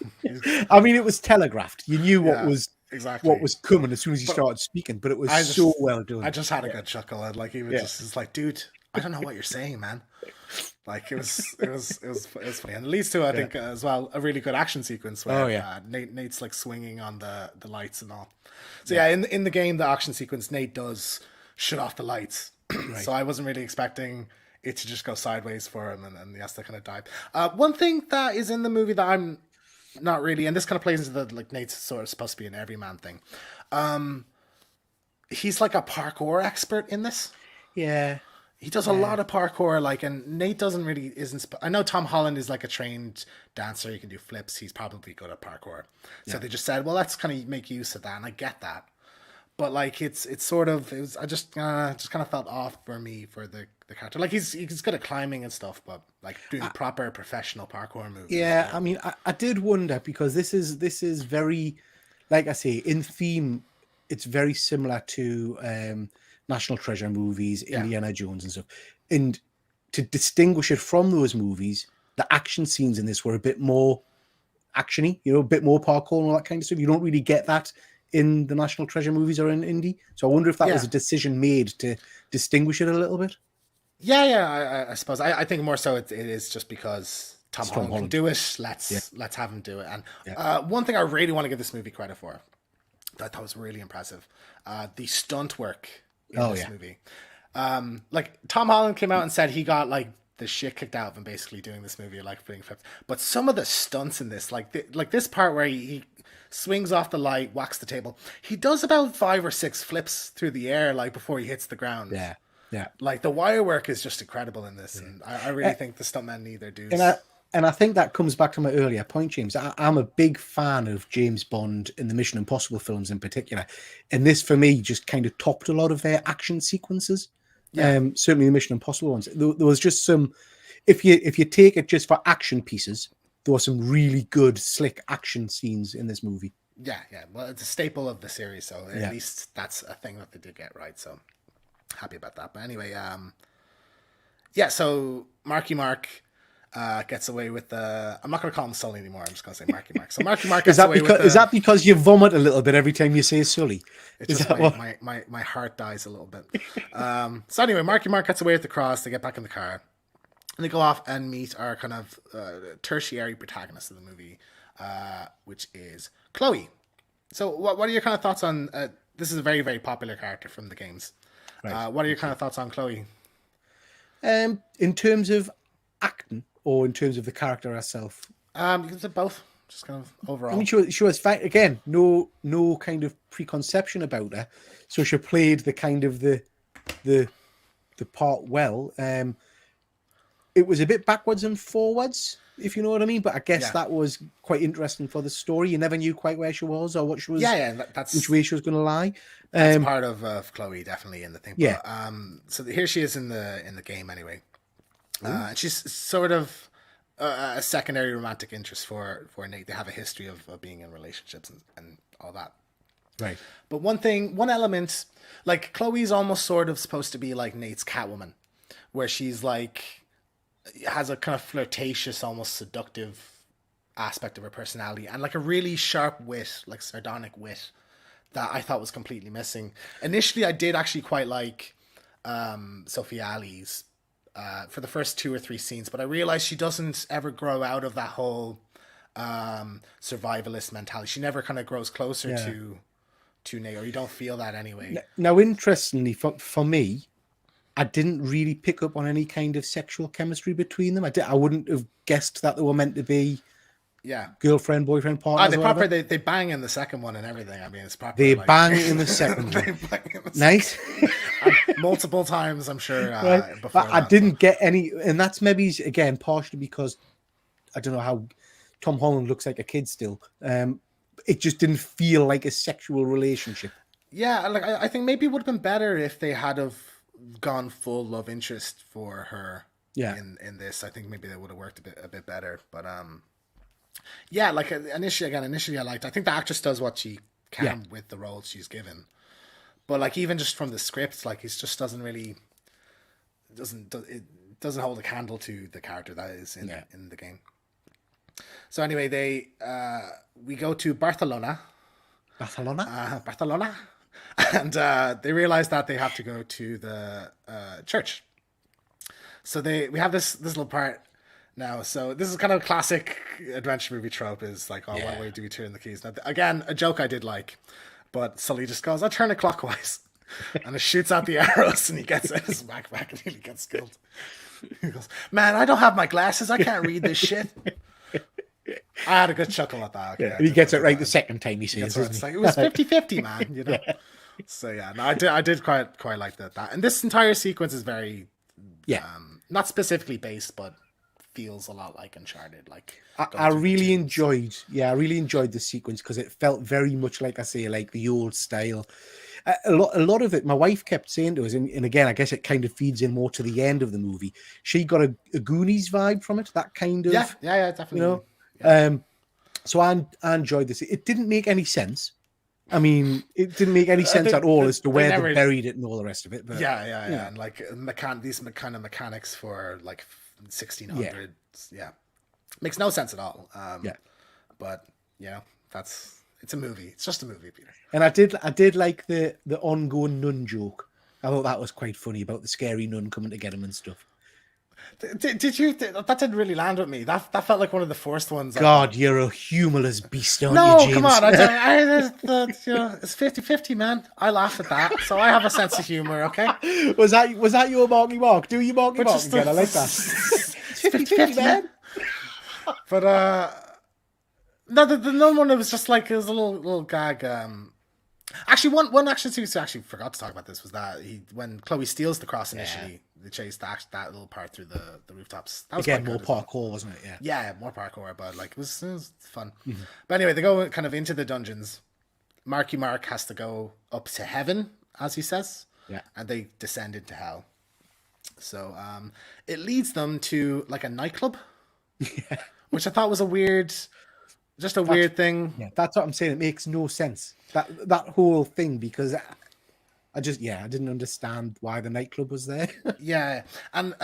I mean, it was telegraphed. You knew what Yeah, was exactly what was coming as soon as you started speaking, but it was so well done. I just had a good chuckle, and like he was just like, dude, I don't know what you're saying, man. Like it was funny, and it leads to I think as well a really good action sequence where Nate's like swinging on the lights and all. So yeah, in the game, the action sequence, Nate does shut off the lights. So I wasn't really expecting it to just go sideways for him, and he has to kind of dive. One thing that is in the movie that I'm not really, and this kind of plays into the like Nate's sort of supposed to be an everyman thing. He's like a parkour expert in this. Yeah. He does a lot of parkour, like, and Nate isn't. I know Tom Holland is like a trained dancer. He can do flips. He's probably good at parkour. So they just said, well, let's kind of make use of that, and I get that. But like, it's sort of, it was. I just kind of felt off for me for the character. Like he's good at climbing and stuff, but like doing proper professional parkour moves. Yeah, I mean, I did wonder because this is very, like I say, in theme, it's very similar to National Treasure movies, Indiana Jones and stuff. And to distinguish it from those movies, the action scenes in this were a bit more actiony, a bit more parkour and all that kind of stuff. You don't really get that in the National Treasure movies or in Indy. So I wonder if that was a decision made to distinguish it a little bit. Yeah, I suppose. I think more so it is just because Tom Holland can do it. Let's have him do it. And one thing I really want to give this movie credit for, that I thought was really impressive, the stunt work in this movie. Like Tom Holland came out and said he got like the shit kicked out of him basically doing this movie, like flipping flips. But some of the stunts in this, like this part where he swings off the light, whacks the table, he does about 5 or 6 flips through the air, like before he hits the ground. Yeah. Like the wire work is just incredible in this, and I really think the stuntmen need their dues. And I think that comes back to my earlier point, James. I'm a big fan of James Bond and the Mission Impossible films in particular, and this for me just kind of topped a lot of their action sequences. Certainly the Mission Impossible ones. There was just some, if you take it just for action pieces, there were some really good slick action scenes in this movie. Yeah. Well, it's a staple of the series, so at least that's a thing that they did get right. So happy about that. But anyway, so Marky Mark gets away with the. I'm not going to call him Sully anymore. I'm just going to say Marky Mark. So Marky Mark gets away with the. Is that because you vomit a little bit every time you say Sully? It's just my heart dies a little bit. So anyway, Marky Mark gets away with the cross. They get back in the car, and they go off and meet our kind of tertiary protagonist of the movie, which is Chloe. So what are your kind of thoughts on? This is a very, very popular character from the games. Right. What are your kind of thoughts on Chloe? In terms of acting or in terms of the character herself? You can say both, just kind of overall. I mean, she was fine. Again, no kind of preconception about her. So she played the kind of the part well. It was a bit backwards and forwards, if you know what I mean. But I guess that was quite interesting for the story. You never knew quite where she was or what she was. That's which way she was going to lie. That's part of Chloe, definitely in the thing. But, so here she is in the game anyway. She's sort of a secondary romantic interest for Nate. They have a history of being in relationships and all that. Right. But one element, like Chloe's almost sort of supposed to be like Nate's Catwoman, where she's like has a kind of flirtatious, almost seductive aspect of her personality, and like a really sharp wit, like sardonic wit, that I thought was completely missing. Initially, I did actually quite like Sophie Ali's for the first 2 or 3 scenes, but I realized she doesn't ever grow out of that whole survivalist mentality. She never kind of grows closer to Nate, or you don't feel that anyway. Now, interestingly, for me, I didn't really pick up on any kind of sexual chemistry between them. I wouldn't have guessed that they were meant to be girlfriend, boyfriend, partner. They bang in the second one and everything. I mean, it's proper. They bang in the second one. Nice. Multiple times, I'm sure. Right. Before I didn't get any, and that's maybe again partially because I don't know how Tom Holland looks like a kid still. It just didn't feel like a sexual relationship. Yeah, like I think maybe it would have been better if they had have gone full love interest for her. Yeah. In this, I think maybe that would have worked a bit better. But yeah, like initially I liked. I think the actress does what she can with the roles she's given. But like even just from the script, like it just doesn't hold a candle to the character that is in the game. So anyway, we go to Barcelona, and they realize that they have to go to the church. So we have this little part now. So this is kind of a classic adventure movie trope, is like, what way do we turn the keys? Now, again, a joke I did like, but Sully just goes, "I turn it clockwise," and it shoots out the arrows, and he gets it in his backpack, and he gets killed. He goes, "Man, I don't have my glasses. I can't read this shit." I had a good chuckle at that. Okay, he gets it right the second time he says it. It was 50-50, man. You know. So yeah, no, I did quite like that. And this entire sequence is very, not specifically based, but feels a lot like Uncharted. Like I really enjoyed the sequence because it felt very much like, I say, like the old style. A lot of it, my wife kept saying to us, and again, I guess it kind of feeds in more to the end of the movie. She got a Goonies vibe from it. That kind of definitely. You know, so I enjoyed this. It didn't make any sense. I mean, it didn't make any sense at all as to where they buried it and all the rest of it. But and like these kind of mechanics for like 1600s, makes no sense at all. But you know, it's a movie. It's just a movie, Peter. And I did like the ongoing nun joke. I thought that was quite funny about the scary nun coming to get him and stuff. Did you? That didn't really land with me. That felt like one of the first ones. God, you're a humorless beast, aren't you, James? Come on. It's 50-50, man. I laugh at that, so I have a sense of humor. Okay. Was that your marky mark? Do you marky mark again? I like that. 50-50, man. But no, the nun one, it was just like, it was a little gag. Actually, one action sequence I actually forgot to talk about this was that when Chloe steals the cross initially, they chase that little part through the rooftops. That was again more parkour, wasn't it? Yeah, more parkour, but like it was fun. Mm-hmm. But anyway, they go kind of into the dungeons. Marky Mark has to go up to heaven, as he says, and they descend into hell. So it leads them to like a nightclub, which I thought was a weird thing. Yeah, that's what I'm saying. It makes no sense. That whole thing, because I didn't understand why the nightclub was there. And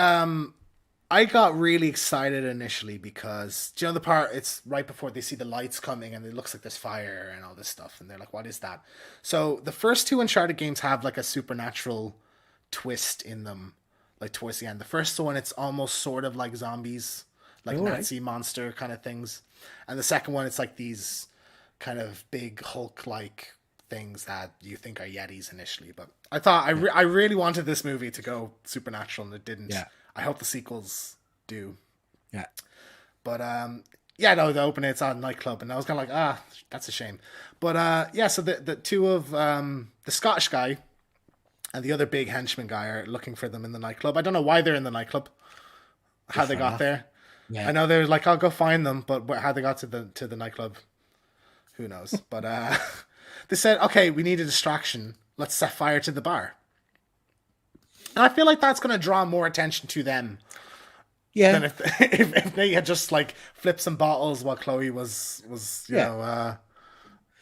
I got really excited initially because, do you know the part, it's right before they see the lights coming and it looks like there's fire and all this stuff, and they're like, what is that? So the first 2 Uncharted games have like a supernatural twist in them, like towards the end. The first one, it's almost sort of like zombies, like Nazi monster kind of things. And the second one, it's like these kind of big Hulk-like things that you think are Yetis initially. But I thought I really wanted this movie to go supernatural, and it didn't. Yeah. I hope the sequels do. Yeah. But the opening, it's on a nightclub, and I was kind of like, that's a shame. But so the two of the Scottish guy and the other big henchman guy are looking for them in the nightclub. I don't know why they're in the nightclub, how they got there. Yeah. I know they're like, I'll go find them, but how they got to the nightclub, who knows? But they said, okay, we need a distraction. Let's set fire to the bar. And I feel like that's going to draw more attention to them Yeah, than if Nate had just like flipped some bottles while Chloe was you yeah. know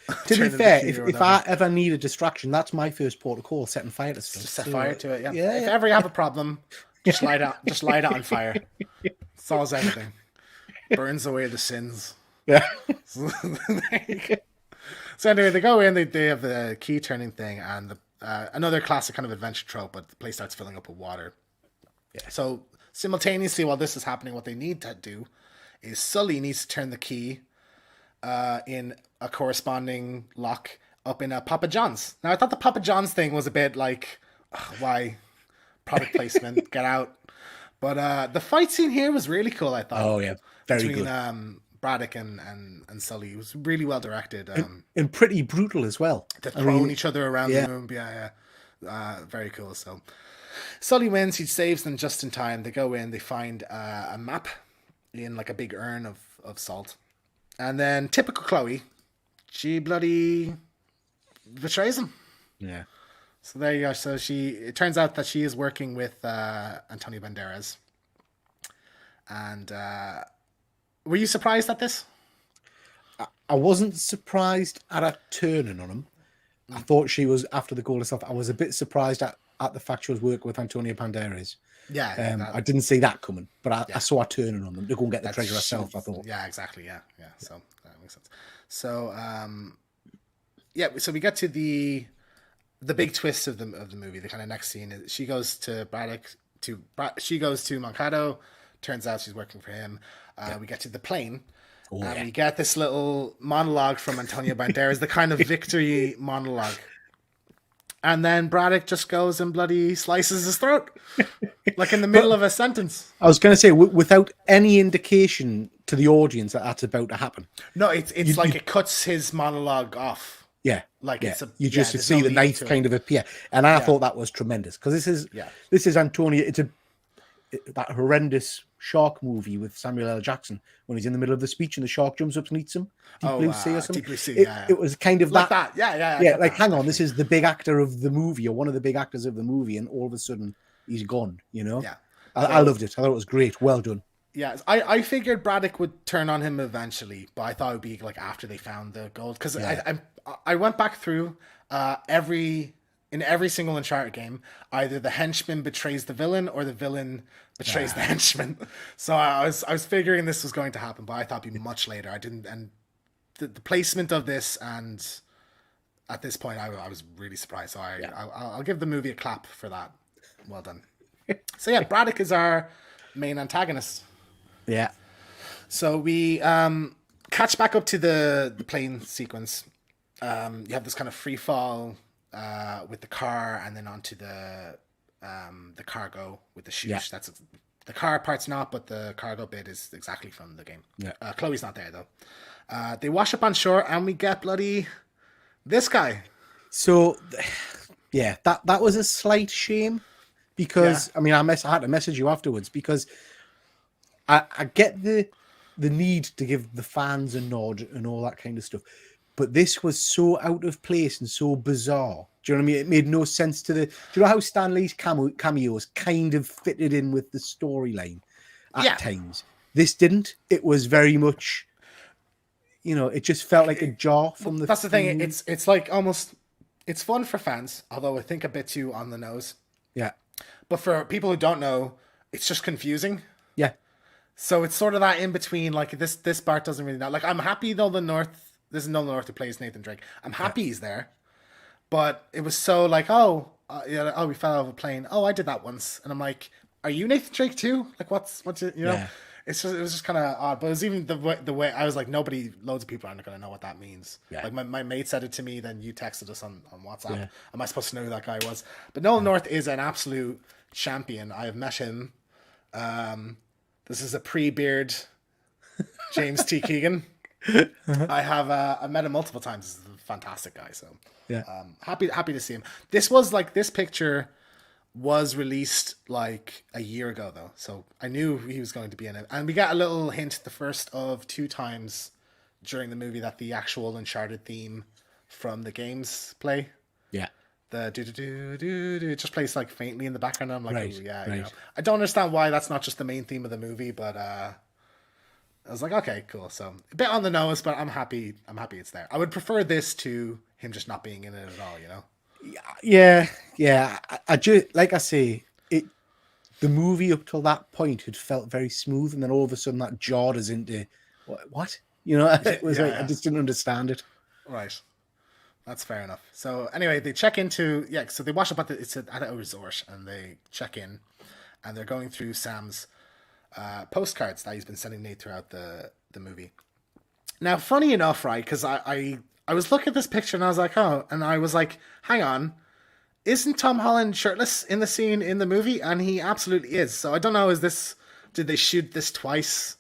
To be turning the fair, key or if whatever. I ever need a distraction, that's my first port of call, setting fire to stuff. Just set So fire to it. Yeah. If yeah, ever you have a problem, just light it on fire. Solves everything. Burns away the sins. yeah, So anyway, they go in. They have the key turning thing, and another classic kind of adventure trope. But the place starts filling up with water. yeah. So simultaneously, while this is happening, what they need to do is Sully needs to turn the key in a corresponding lock up in a Papa John's. Now, I thought the Papa John's thing was a bit like, ugh, why product placement? Get out. But the fight scene here was really cool. I thought Oh yeah, very between good. Braddock and Sully, it was really well directed. And pretty brutal as well. They're I throwing mean, each other around yeah, the room. Yeah, yeah. Very cool. So Sully wins. He saves them just in time. They go in. They find a map in like a big urn of salt. And then typical Chloe, she bloody betrays him. yeah. So there you go. So it turns out that she is working with Antonio Banderas. And were you surprised at this? I wasn't surprised at her turning on him. I thought she was after the goal and stuff. I was a bit surprised at the fact she was working with Antonio Banderas. Yeah, I didn't see that coming, but I Yeah. saw her turning on them to go and get the that's treasure herself. I thought, Yeah, exactly. Yeah, yeah. So that makes sense. So yeah. So we get to the big twist of the movie. The kind of next scene is she goes to Braddock she goes to Moncado. Turns out she's working for him. We get to the plane. oh, And yeah. we get this little monologue from Antonio Banderas, the kind of victory monologue. And then Braddock just goes and bloody slices his throat, like in the middle of a sentence. I was going to say, without any indication to the audience that that's about to happen. No, it's like it cuts his monologue off. Yeah, Like yeah. it's You just there's see no the lead knife to it. kind of appear, and I thought that was tremendous because this is Antonio. It's that horrendous shark movie with Samuel L. Jackson when he's in the middle of the speech and the shark jumps up and eats him. Deep Blue Sea or something. Deep Blue Sea, it, yeah. it was kind of Like that. that. Yeah, yeah. I Yeah, get like that, hang on, definitely. this is the big actor of the movie or one of the big actors of the movie, and all of a sudden he's gone. You know. Yeah. I loved it. I thought it was great. Well done. Yeah, I figured Braddock would turn on him eventually, but I thought it would be like after they found the gold because I went back through in every single Uncharted game, either the henchman betrays the villain or the villain betrays the henchman. So I was figuring this was going to happen, but I thought it'd be much later. I didn't, and the placement of this and at this point I was really surprised. So I'll give the movie a clap for that. Well done. So yeah, Braddock is our main antagonist. Yeah. So we catch back up to the plane sequence. You have this kind of free fall with the car, and then onto the cargo with the chute. Yeah. That's the car part's not, but the cargo bit is exactly from the game. Yeah. Chloe's not there though. They wash up on shore, and we get bloody this guy. So, yeah, that was a slight shame because I mean, I had to message you afterwards because I get the need to give the fans a nod and all that kind of stuff, but this was so out of place and so bizarre. Do you know what I mean? It made no sense to the. Do you know how Stan Lee's cameos kind of fitted in with the storyline at times? This didn't. It was very much. You know, it just felt like a jar from the. That's the thing. It's like almost. It's fun for fans, although I think a bit too on the nose. Yeah. But for people who don't know, it's just confusing. Yeah. So it's sort of that in between. Like this part doesn't really know. Like I'm happy though there's no North who plays Nathan Drake. I'm happy he's there, but it was so like we fell out of a plane. Oh, I did that once, and I'm like, are you Nathan Drake too? Like what's it? You know, Yeah. it was just kind of odd. But it was even the way I was like, loads of people aren't going to know what that means. Yeah. Like my mate said it to me, then you texted us on WhatsApp. Yeah. Am I supposed to know who that guy was? But Nolan North is an absolute champion. I have met him. This is a pre-beard James T. Keegan. I met him multiple times. He's a fantastic guy. So Yeah. happy to see him. This picture was released like a year ago though, so I knew he was going to be in it. And we got a little hint the first of 2 times during the movie that the actual Uncharted theme from the games play. Yeah. The do do do do do, it just plays like faintly in the background. And I'm like, Right, "Ooh, yeah, right. I don't understand why that's not just the main theme of the movie, but I was like, okay, cool. So a bit on the nose, but I'm happy. I'm happy it's there. I would prefer this to him just not being in it at all. Yeah, yeah. I just like I say it. The movie up till that point had felt very smooth, and then all of a sudden that jarred us into what? It was like I Yeah, just didn't understand it. right. That's fair enough. So anyway, they check into So they wash up at a resort, and they check in, and they're going through Sam's postcards that he's been sending Nate throughout the movie. Now, funny enough, right? Because I was looking at this picture and I was like, oh, and I was like, hang on, isn't Tom Holland shirtless in the scene in the movie? And he absolutely is. So I don't know, did they shoot this twice?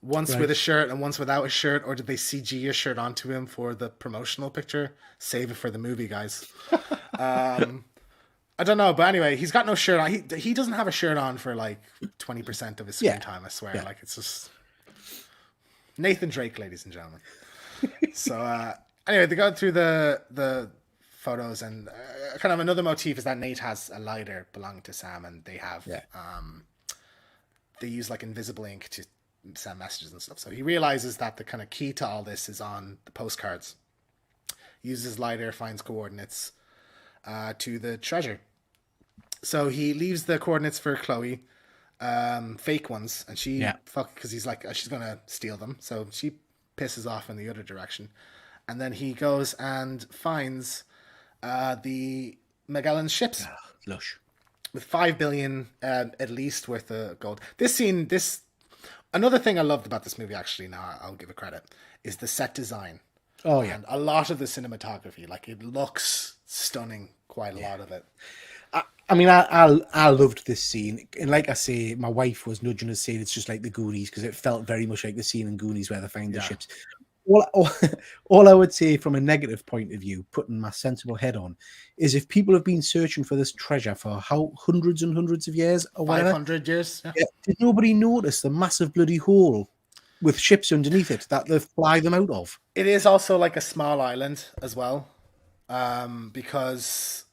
Once with a shirt and once without a shirt, or did they CG a shirt onto him for the promotional picture? Save it for the movie, guys. I don't know, but anyway, he's got no shirt on. He doesn't have a shirt on for like 20% of his screen time, I swear. Like, it's just Nathan Drake, ladies and gentlemen. So anyway, they go through the photos, and kind of another motif is that Nate has a lighter belonging to Sam, and they have they use like invisible ink to send messages and stuff. So he realizes that the kind of key to all this is on the postcards. Uses lighter, finds coordinates to the treasure. So he leaves the coordinates for Chloe, fake ones, and she because he's like, she's gonna steal them. So she pisses off in the other direction, and then he goes and finds the Magellan's ships. Lush. With 5 billion at least worth of gold. Another thing I loved about this movie, actually, now I'll give it credit, is the set design. Oh yeah, and a lot of the cinematography. Like, it looks stunning. Quite a lot of it. I loved this scene, and like I say, my wife was nudging us saying it's just like the Goonies, because it felt very much like the scene in Goonies where they find the ships. All I would say from a negative point of view, putting my sensible head on, is if people have been searching for this treasure for hundreds and hundreds of years or whatever, 500 years, did nobody notice the massive bloody hole with ships underneath it that they fly them out of? It is also like a small island as well, because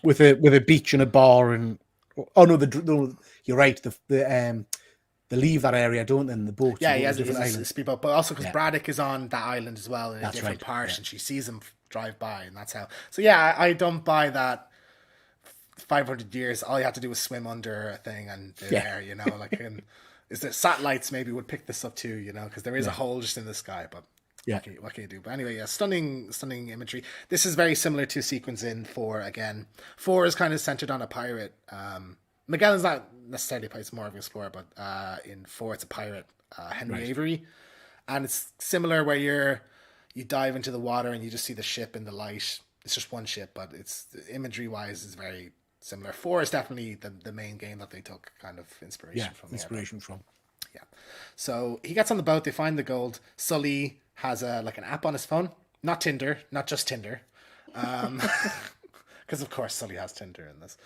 with a beach and a bar and you're right. They leave that area, don't they? In the boat. Yeah, he has a speedboat, but also because Braddock is on that island as well in a different part, and she sees him drive by, and that's how. So yeah, I don't buy that. 500 years, all you have to do is swim under a thing, and they're there. Like, is there satellites maybe would pick this up too? Because there is a hole just in the sky, but. Yeah. What can you do? But anyway, stunning imagery. This is very similar to a sequence in 4 again. 4 is kind of centered on a pirate. Magellan's not necessarily a pirate, it's more of an explorer, but in 4 it's a pirate, Henry Avery. And it's similar where you dive into the water and you just see the ship in the light. It's just one ship, but it's imagery-wise is very similar. 4 is definitely the main game that they took kind of inspiration from. Yeah. So he gets on the boat, they find the gold. Sully has an app on his phone. Not Tinder, not just Tinder. Because of course Sully has Tinder in this.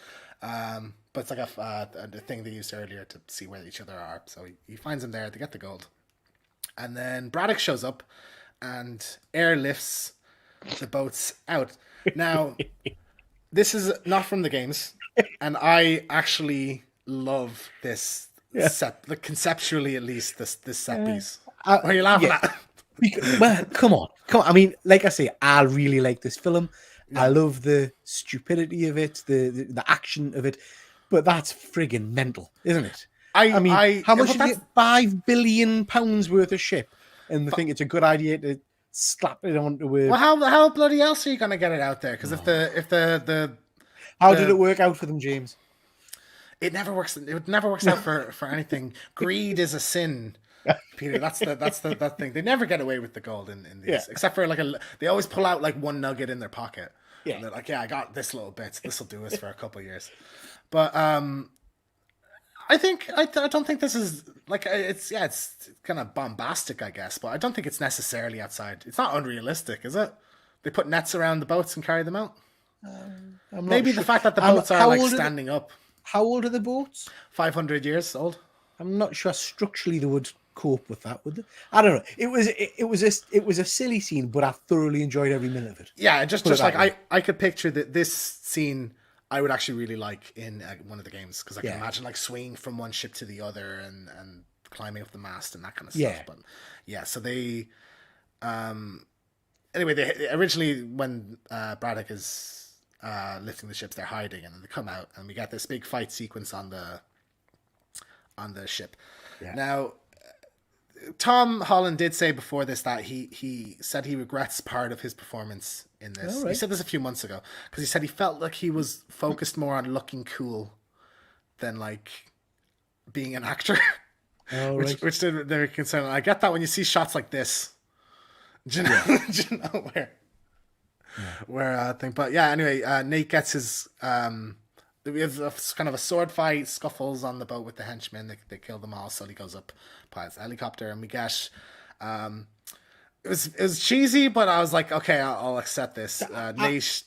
But it's like a thing they used earlier to see where each other are. So he finds them there, they get the gold. And then Braddock shows up and airlifts the boats out. Now, this is not from the games, and I actually love this set, conceptually at least, this set piece. What are you laughing at? Well, come on. I mean, like I say, I really like this film. I love the stupidity of it, the action of it, but that's friggin' mental, isn't it? I mean, how much is it? £5 billion worth of ship, and they think it's a good idea to slap it onto a. Well, how bloody else are you gonna get it out there? Because how did it work out for them, James? It never works. It never works out for anything. Greed is a sin, Peter. That's that thing. They never get away with the gold in these, except for they always pull out like one nugget in their pocket. Yeah, and they're like, I got this little bit. This will do us for a couple of years. But I don't think this is like it's kind of bombastic, I guess. But I don't think it's necessarily outside. It's not unrealistic, is it? They put nets around the boats and carry them out. Maybe the fact that the boats are standing up. How old are the boats? 500 years old. I'm not sure structurally they would cope with that, would they? I don't know. It was a silly scene, but I thoroughly enjoyed every minute of it. Yeah, Put it just like that way. I could picture that this scene I would actually really like in one of the games because I can Yeah, imagine like swinging from one ship to the other and climbing up the mast and that kind of stuff. yeah. But yeah, so they anyway they originally when Braddock is lifting the ships, they're hiding and then they come out and we got this big fight sequence on the ship. Yeah. Now Tom Holland did say before this that he said he regrets part of his performance in All this. He right. said this a few months ago because he said he felt like he was focused more on looking cool than like being an actor, All right. which they're concerned. I get that when you see shots like this, do you know, Yeah. do you know Yeah. where thing. But yeah, anyway, Nate gets his. We have kind of a sword fight, scuffles on the boat with the henchmen. They kill them all. Sully goes up, pilots the helicopter, and we get. It was cheesy, but I was like, okay, I'll accept this. Nate,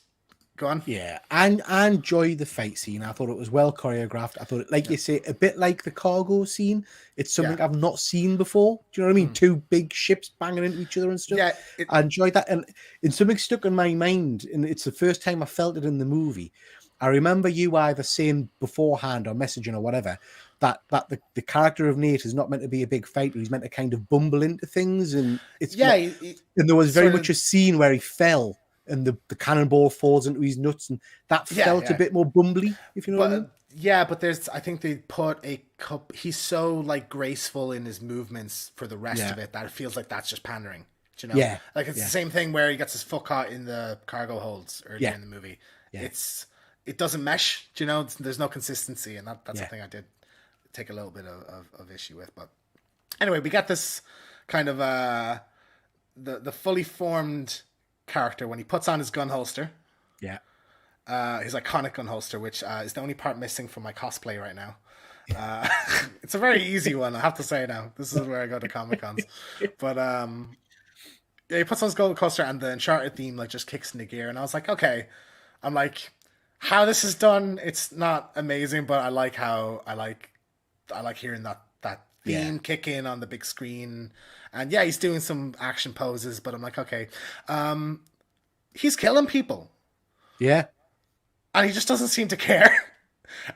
go on. Yeah, and I enjoyed the fight scene. I thought it was well choreographed. I thought, like you say, a bit like the cargo scene. It's something Yeah. I've not seen before. Do you know what I mean? Two big ships banging into each other and stuff. Yeah, it, I enjoyed that, and something stuck in my mind, and it's the first time I felt it in the movie. I remember you either saying beforehand or messaging or whatever that the character of Nate is not meant to be a big fighter. He's meant to kind of bumble into things, and it's yeah, not. And there was very sort much of, a scene where he fell and the cannonball falls into his nuts, and that yeah, felt a yeah. bit more bumbly, if you know what I mean. But yeah, but there's I think they put a cup. He's so like graceful in his movements for the rest Yeah. of it that it feels like that's just pandering. Do you know? Yeah, Like it's yeah. the same thing where he gets his foot caught in the cargo holds earlier Yeah. in the movie. Yeah. It doesn't mesh. Do you know? There's no consistency, and that's Yeah. the thing I did take a little bit of issue with. But anyway, we got this kind of the fully formed character when he puts on his gun holster. Yeah. His iconic gun holster, which is the only part missing from my cosplay right now. Uh, it's a very easy one, I have to say now. This is where I go to Comic Cons. But yeah, he puts on his gold holster and the Uncharted theme like just kicks into gear. And I was like, okay. I'm like, how this is done, it's not amazing, but I like how I like hearing that theme Yeah. kick in on the big screen. And yeah, he's doing some action poses, but I'm like, okay. He's killing people. Yeah. And he just doesn't seem to care.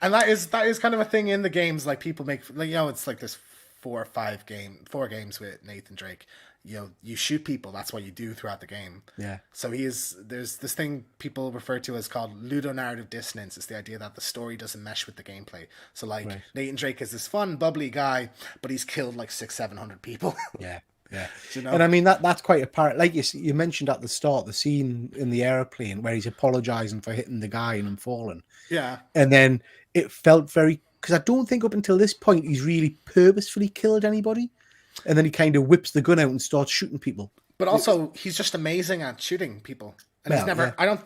And that is kind of a thing in the games. Like people make, like, you know, it's like there's 4 games with Nathan Drake. You know, you shoot people. That's what you do throughout the game. Yeah. So there's this thing people refer to as called ludonarrative dissonance. It's the idea that the story doesn't mesh with the gameplay. So like Right. Nathan Drake is this fun, bubbly guy, but he's killed like 600-700 people. Yeah. Yeah. You know? And I mean that's quite apparent. Like you mentioned at the start, the scene in the airplane where he's apologizing for hitting the guy and him falling. Yeah. And then it felt very, because I don't think up until this point he's really purposefully killed anybody. And then he kind of whips the gun out and starts shooting people. But also, he's just amazing at shooting people, and he's Well, never. yeah.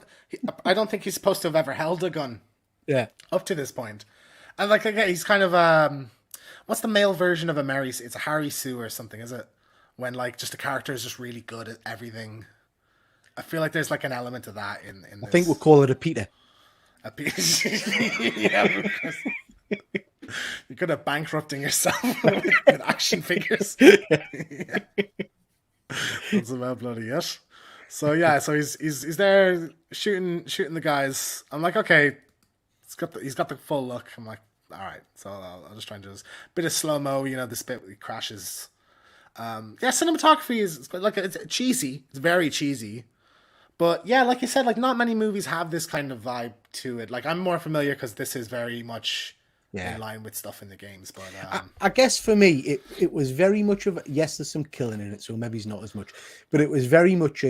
I don't think he's supposed to have ever held a gun Yeah. up to this point. And like again, he's kind of what's the male version of a Mary? It's a Harry Sue or something, is it? When like just the character is just really good at everything. I feel like there's like an element of that in this. I think we'll call it a Peter. A piece. Yeah, because you're good at bankrupting yourself with action figures. That's about bloody it. So yeah, so he's there shooting the guys. I'm like, okay, he's got the full look. I'm like, all right. So I'll just try and do this bit of slow mo. You know, this bit where he crashes. Yeah, cinematography is like it's cheesy. It's very cheesy. But yeah, like you said, like not many movies have this kind of vibe to it. Like I'm more familiar because this is very much in line with stuff in the games. But I guess for me, it was very much of yes, there's some killing in it, so maybe it's not as much, but it was very much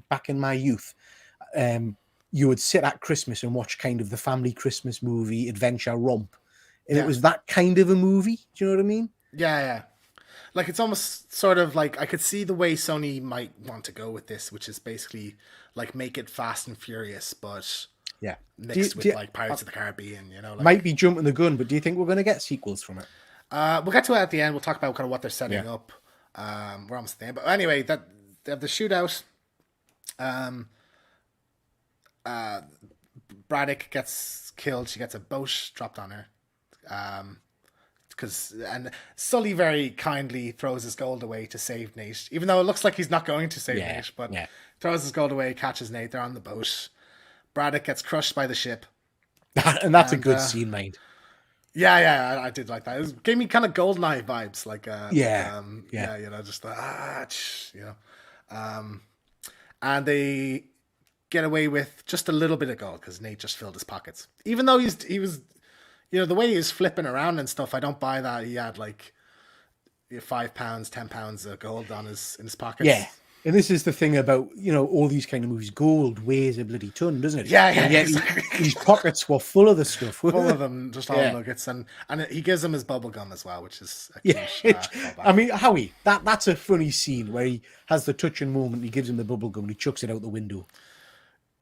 back in my youth. You would sit at Christmas and watch kind of the family Christmas movie adventure romp, and it was that kind of a movie. Do you know what I mean? yeah. Like it's almost sort of like I could see the way Sony might want to go with this, which is basically like make it Fast and Furious, but Yeah, mixed with like Pirates of the Caribbean. You know, like, might be jumping the gun, but do you think we're going to get sequels from it? we'll get to it at the end. We'll talk about kind of what they're setting up. We're almost there, but anyway, that they have the shootout. Braddock gets killed. She gets a boat dropped on her. and Sully very kindly throws his gold away to save Nate, even though it looks like he's not going to save Nate, but throws his gold away, catches Nate. They're on the boat. Braddock gets crushed by the ship. And that's a good scene, mate. Yeah, I did like that. It gave me kind of GoldenEye vibes, just and they get away with just a little bit of gold because Nate just filled his pockets. Even though he was, the way he was flipping around and stuff, I don't buy that he had like £5, £10 of gold in his pockets. Yeah. And this is the thing about, all these kind of movies. Gold weighs a bloody ton, doesn't it? Yeah, exactly. His pockets were full of the stuff. Full of them, just all nuggets. And he gives him his bubble gum as well, which is a I mean, Howie, that's a funny scene where he has the touching moment. He gives him the bubble gum and he chucks it out the window.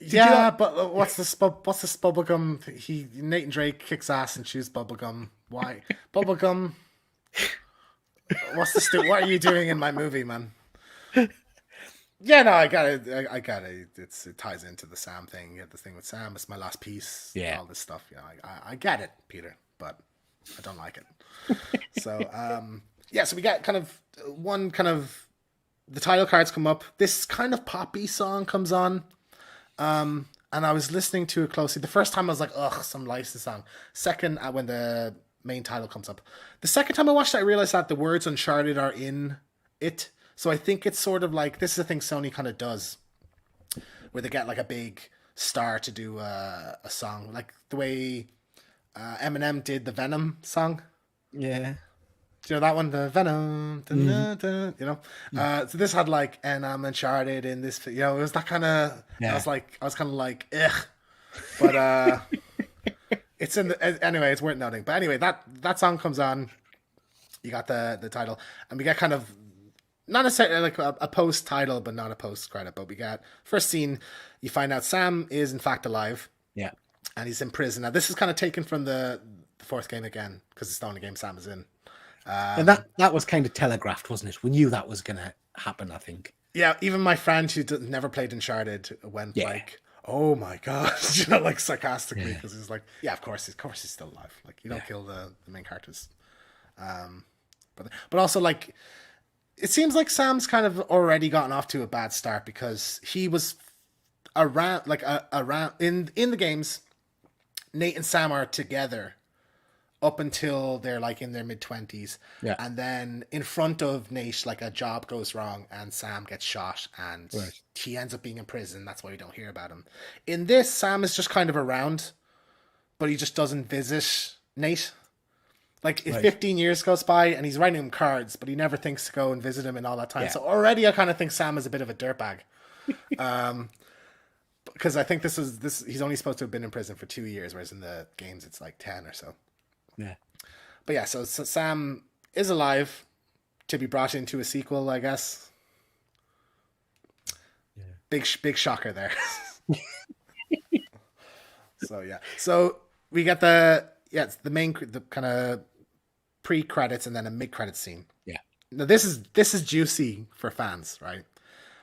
But what's this bubble gum? Nathan Drake kicks ass and chews bubble gum. Why? Bubble gum? What are you doing in my movie, man? Yeah, no, I got it. It ties into the Sam thing. You had the thing with Sam. It's my last piece. Yeah, all this stuff. I get it, Peter, but I don't like it. So, so we got the title cards come up. This kind of poppy song comes on, and I was listening to it closely. The first time I was like, ugh, some license song. Second, when the main title comes up. The second time I watched it, I realized that the words Uncharted are in it. So I think it's sort of like, this is a thing Sony kind of does, where they get like a big star to do a song, like the way Eminem did the Venom song. Yeah. Do you know that one? The Venom, so this had like, and I'm Uncharted in this, it was that kind of, I was kind of like, ugh, but it's anyway, it's worth noting. But anyway, that song comes on, you got the title, and we get kind of, not necessarily like a post title, but not a post credit. But we got first scene. You find out Sam is in fact alive. Yeah, and he's in prison. Now this is kind of taken from the fourth game again because it's the only game Sam is in. And that was kind of telegraphed, wasn't it? We knew that was going to happen. I think. Yeah, even my friend who never played Uncharted went like, "Oh my god," like sarcastically because he's like, "Yeah, of course he's still alive. Like you don't kill the main characters." But also like. It seems like Sam's kind of already gotten off to a bad start because he was around in the games. Nate and Sam are together up until they're like in their mid-20s. Yeah. And then in front of Nate, like a job goes wrong and Sam gets shot and he ends up being in prison. That's why we don't hear about him. In this, Sam is just kind of around, but he just doesn't visit Nate. Like, if 15 years goes by and he's writing him cards, but he never thinks to go and visit him in all that time. Yeah. So already I kind of think Sam is a bit of a dirtbag. Because I think he's only supposed to have been in prison for 2 years, whereas in the games it's like 10 or so. Yeah. But yeah, so Sam is alive to be brought into a sequel, I guess. Yeah. Big shocker there. So yeah. So we get it's the kind of pre-credits and then a mid-credit scene. Yeah. Now this is juicy for fans, right?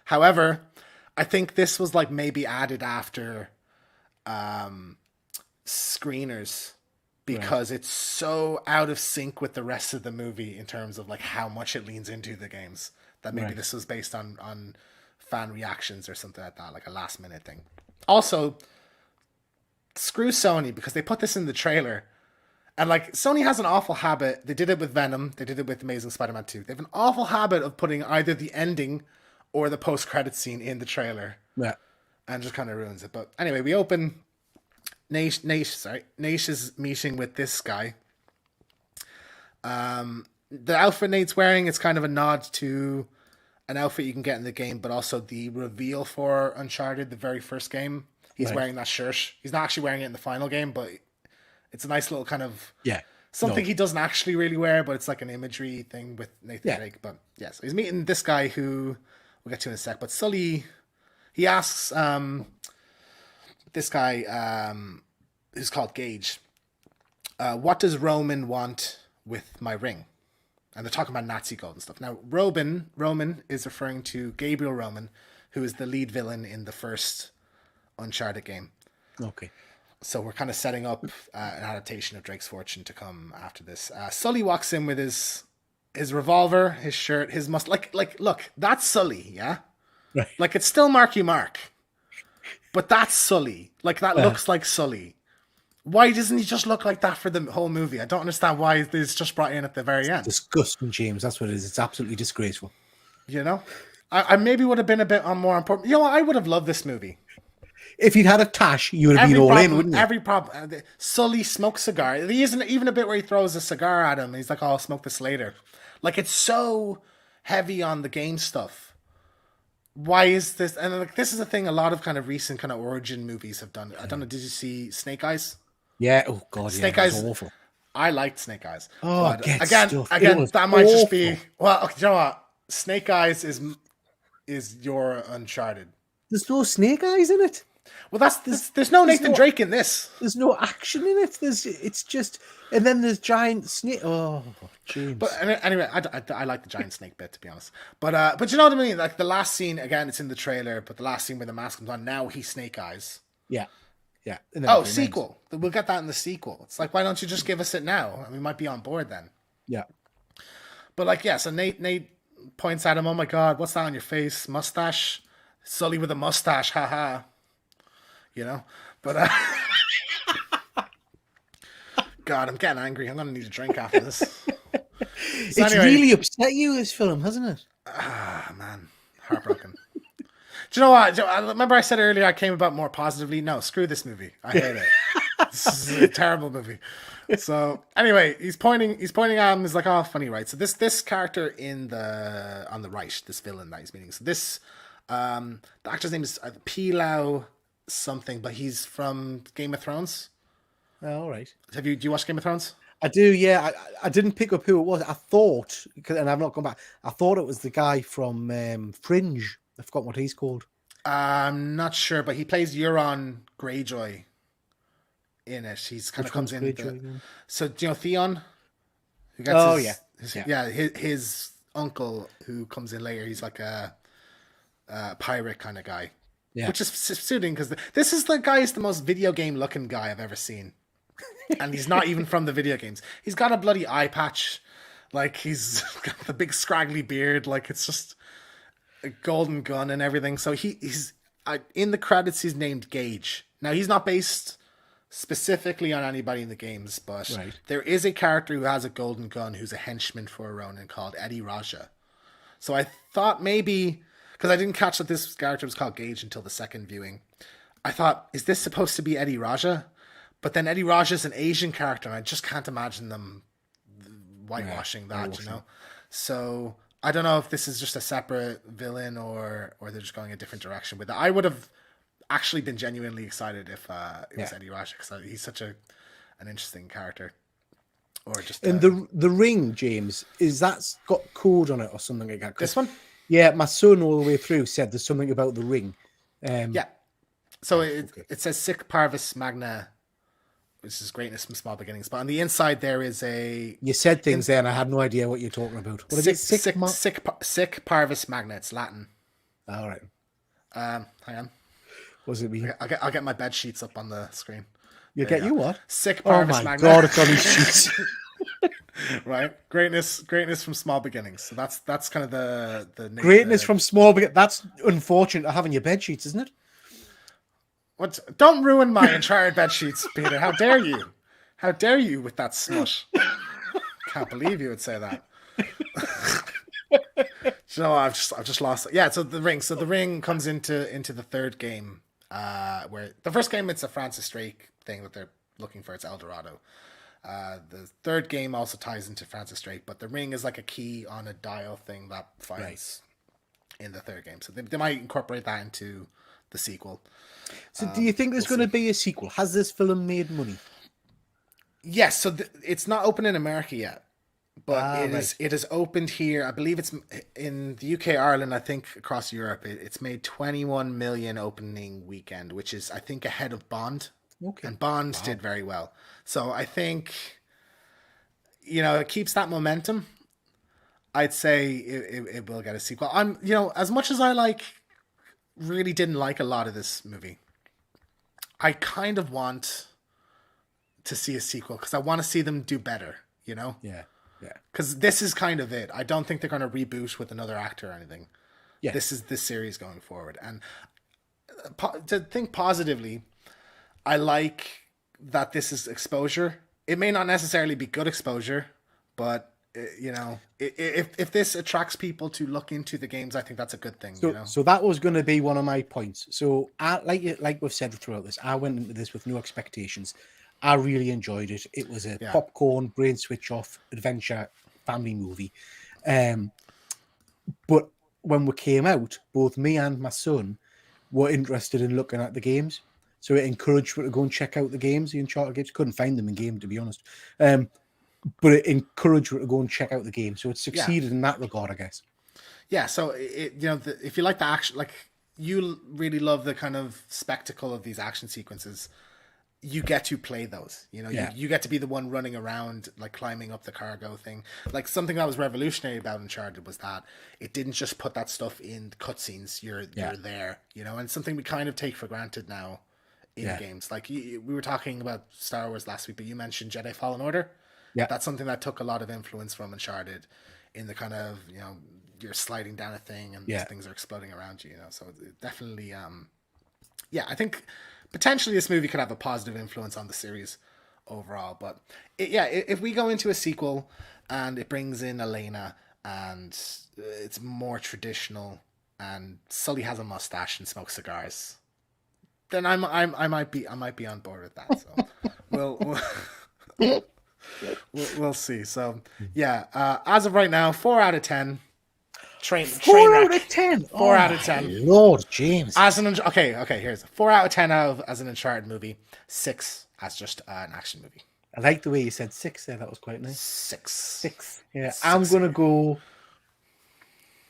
However, I think this was like maybe added after screeners because it's so out of sync with the rest of the movie in terms of like how much it leans into the games that maybe this was based on fan reactions or something like that, like a last minute thing. Also, screw Sony because they put this in the trailer. And like Sony has an awful habit. They did it with Venom. They did it with Amazing Spider-Man 2. They have an awful habit of putting either the ending or the post-credit scene in the trailer. Yeah. And just kind of ruins it. But anyway, we open Nate is meeting with this guy. The outfit Nate's wearing is kind of a nod to an outfit you can get in the game, but also the reveal for Uncharted, the very first game. He's wearing that shirt. He's not actually wearing it in the final game, but it's a nice little kind of something he doesn't actually really wear, but it's like an imagery thing with Nathan Drake. But yeah, so he's meeting this guy who we'll get to in a sec. But Sully, he asks this guy who's called Gage, what does Roman want with my ring? And they're talking about Nazi gold and stuff. Now, Roman is referring to Gabriel Roman, who is the lead villain in the first Uncharted game. Okay. So we're kind of setting up an adaptation of Drake's Fortune to come after this. Sully walks in with his revolver, his shirt, his like look, that's Sully, yeah? Right. Like it's still Marky Mark. But that's Sully. Like that looks like Sully. Why doesn't he just look like that for the whole movie? I don't understand why this just brought in at the very end. Disgusting, James. That's what it is. It's absolutely disgraceful. You know? I maybe would have been a bit more important. You know what? I would have loved this movie. If he'd had a tash, you would have been all in, wouldn't you? Every problem. Sully smokes cigar. There isn't even a bit where he throws a cigar at him. He's like, "Oh, I'll smoke this later." Like it's so heavy on the game stuff. Why is this? And like this is a thing. A lot of kind of recent kind of origin movies have done. I don't know. Did you see Snake Eyes? Yeah. Oh God. Snake Eyes. Awful. I liked Snake Eyes. Oh, again, stuff. That might just be. Well, okay, you know what? Snake Eyes is your Uncharted. There's no Snake Eyes in it. Well, there's no Nathan Drake in this. There's no action in it. It's just, and then there's giant snake. Oh, James. But anyway, I like the giant snake bit, to be honest. But you know what I mean? Like the last scene, again, it's in the trailer, but the last scene where the mask comes on, now he's Snake Eyes. Yeah. Oh, sequel. We'll get that in the sequel. It's like, why don't you just give us it now? And we might be on board then. Yeah. But like, yeah, so Nate points at him, oh my God, what's that on your face? Mustache? Sully with a mustache, haha. You know? But, God, I'm getting angry. I'm going to need a drink after this. So it's really upset you, this film, hasn't it? Ah, man. Heartbroken. Do you know what? Remember I said earlier I came about more positively? No, screw this movie. I hate it. This is a terrible movie. So anyway, he's pointing at him. He's like, oh, funny, right? So this character on the right, this villain that he's meeting. So this, the actor's name is Pilau something, but he's from Game of Thrones. Oh, all right. Do you watch Game of Thrones? I do, yeah. I didn't pick up who it was. I thought, and I've not gone back, I thought it was the guy from Fringe. I forgot what he's called. I'm not sure, but he plays Euron Greyjoy in it. He's kind of comes in. So do you know Theon? His uncle who comes in later. He's like a pirate kind of guy. Yeah. Which is suiting because this is the guy is the most video game looking guy I've ever seen. And he's not even from the video games. He's got a bloody eye patch. Like he's got the big scraggly beard. Like it's just a golden gun and everything. So he's in the credits he's named Gage. Now he's not based specifically on anybody in the games, but there is a character who has a golden gun who's a henchman for a Ronin called Eddie Raja. So I thought maybe, because I didn't catch that this character was called Gage until the second viewing, I thought, is this supposed to be Eddie Raja? But then Eddie Raja is an Asian character, and I just can't imagine them whitewashing that, you know? So I don't know if this is just a separate villain or they're just going a different direction with it. I would have actually been genuinely excited if it was Eddie Raja, because he's such an interesting character. Or just and the ring, James, is that's got code on it or something like that? This one? Yeah, my son all the way through said there's something about the ring. Yeah. So it says Sic Parvis Magna, which is greatness from small beginnings. But on the inside there is a... You said things there and I had no idea what you're talking about. What is it? Sic Parvis Magna. It's Latin. All right. Hang on. What does it mean? I'll get my bed sheets up on the screen. You what? Sic Parvis Magna. Oh my God, it's on these sheets. Right, greatness from small beginnings. So that's kind of the greatness from small beginnings. That's unfortunate to have in your bed sheets, isn't it? What? Don't ruin my entire bed sheets, Peter. How dare you? How dare you with that smush? Can't believe you would say that. You know, I've just lost it. Yeah, so the ring. So the ring comes into the third game, where the first game it's a Francis Drake thing that they're looking for. It's El Dorado. The third game also ties into Francis Drake, but the ring is like a key on a dial thing that finds in the third game. So they might incorporate that into the sequel. So do you think there's going to be a sequel? Has this film made money? Yes. So it's not open in America yet, but it is opened here. I believe it's in the UK, Ireland. I think across Europe, it's made 21 million opening weekend, which is I think ahead of Bond. Okay. And Bond did very well. So I think, it keeps that momentum. I'd say it will get a sequel. As much as I really didn't like a lot of this movie, I kind of want to see a sequel because I want to see them do better. You know, Yeah. Yeah. because this is kind of it. I don't think they're going to reboot with another actor or anything. Yeah. This is this series going forward, and to think positively, I like that this is exposure. It may not necessarily be good exposure, but you know, if this attracts people to look into the games, I think that's a good thing. So, You know, so that was going to be one of my points. So, like we've said throughout this, I went into this with no expectations. I really enjoyed it. It was a popcorn, brain switch off adventure family movie. But when we came out, both me and my son were interested in looking at the games. So it encouraged me to go and check out the games, the Uncharted games. Couldn't find them in game, to be honest. But it encouraged me to go and check out the game. So it succeeded in that regard, I guess. Yeah. So if you like the action, like you really love the kind of spectacle of these action sequences, you get to play those. You know, you get to be the one running around, like climbing up the cargo thing. Like something that was revolutionary about Uncharted was that it didn't just put that stuff in cutscenes. You're there, you know, and something we kind of take for granted now in games. Like we were talking about Star Wars last week, but you mentioned Jedi Fallen Order. Yeah, that's something that took a lot of influence from Uncharted in the kind of, you know, you're sliding down a thing and things are exploding around you, you know. So it definitely, I think potentially this movie could have a positive influence on the series overall. But if we go into a sequel and it brings in Elena and it's more traditional and Sully has a mustache and smokes cigars, then I might be on board with that. So we'll see. So as of right now, 4 out of 10. Train 4 out of 10. 4 out of 10. Lord James. Okay. Here's 4 out of 10 as an Uncharted movie. 6 as just an action movie. I like the way you said 6 there. That was quite nice. 6. Yeah, I'm gonna go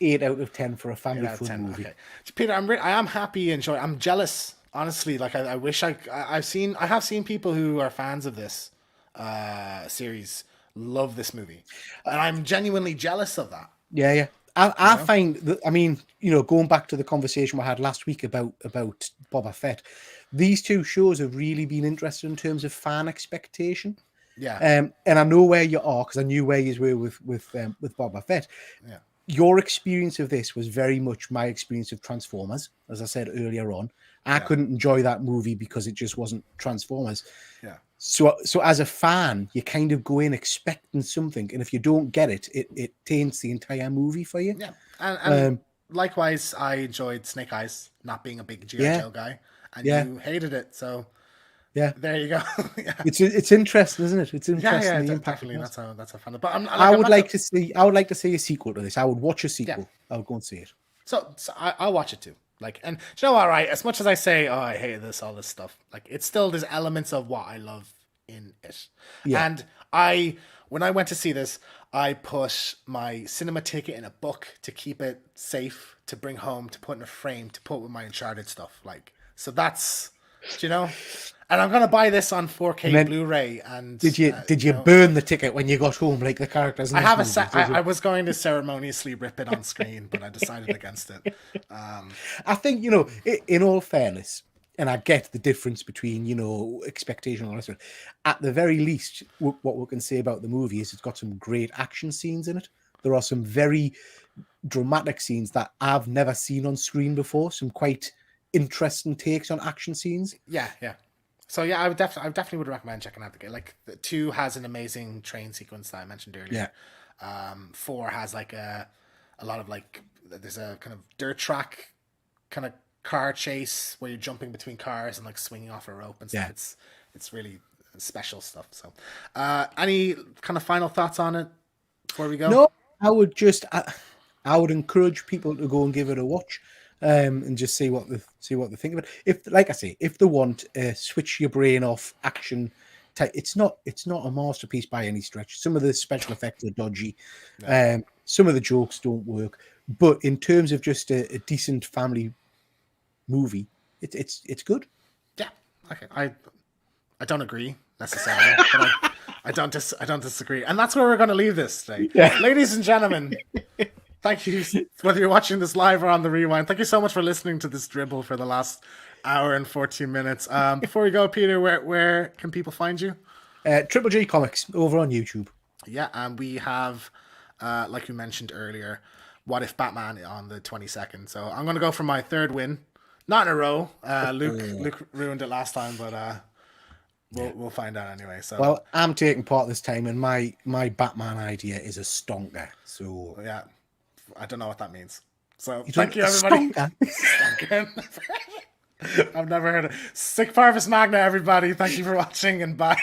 8 out of 10 for a family fun movie. Okay. Peter, I am happy. I'm jealous. Honestly, like I wish I have seen people who are fans of this series love this movie, and I'm genuinely jealous of that. Yeah. I find that, I mean, you know, going back to the conversation we had last week about Boba Fett, these two shows have really been interesting in terms of fan expectation. Yeah. And I know where you are because I knew where you were with Boba Fett. Yeah. Your experience of this was very much my experience of Transformers, as I said earlier on. I couldn't enjoy that movie because it just wasn't Transformers. Yeah. So as a fan, you kind of go in expecting something, and if you don't get it, it taints the entire movie for you. Yeah, and likewise, I enjoyed Snake Eyes not being a big G.I. Joe guy, and you hated it. So there you go. It's interesting, isn't it? It's interesting. Definitely. That's a fun. But I would like to see a sequel to this. I would watch a sequel. Yeah. I would go and see it. So I'll watch it too. Like, and you know what, right? As much as I say, oh, I hate this, all this stuff, like, it's still, there's elements of what I love in it. Yeah. And when I went to see this, I put my cinema ticket in a book to keep it safe, to bring home, to put in a frame, to put with my Uncharted stuff. Like, so that's, you know, and I'm gonna buy this on 4K Blu-ray. And did you burn the ticket when you got home, like the characters? I was going to ceremoniously rip it on screen, but I decided against it. I think, you know, in all fairness, and I get the difference between, you know, expectation and all that. At the very least, what we can say about the movie is it's got some great action scenes in it. There are some very dramatic scenes that I've never seen on screen before. Some quite interesting takes on action scenes. Yeah. So yeah, I definitely would recommend checking out the game. Like, 2 has an amazing train sequence that I mentioned earlier. Yeah. 4 has like a lot of, like, there's a kind of dirt track kind of car chase where you're jumping between cars and like swinging off a rope and stuff. Yeah. It's really special stuff. So, any kind of final thoughts on it before we go? No, I would encourage people to go and give it a watch. And just see what they think of it. If, like I say, if they want switch your brain off action type, it's not a masterpiece by any stretch. Some of the special effects are dodgy. Yeah. Some of the jokes don't work. But in terms of just a decent family movie, it's good. Yeah. Okay. I don't agree necessarily, but I don't disagree. And that's where we're going to leave this today. Yeah. Ladies and gentlemen, thank you, whether you're watching this live or on the rewind. Thank you so much for listening to this dribble for the last hour and 14 minutes. Before we go, Peter, where can people find you? Triple J Comics over on YouTube. Yeah, and we have, like we mentioned earlier, What If Batman on the 22nd. So I'm going to go for my third win. Not in a row. Luke ruined it last time, but we'll find out anyway. So Well, I'm taking part this time, and my Batman idea is a stonker. So yeah, I don't know what that means. So you thank you, a everybody. stonker? I've never heard of Sick Parvis Magna, everybody. Thank you for watching, and bye.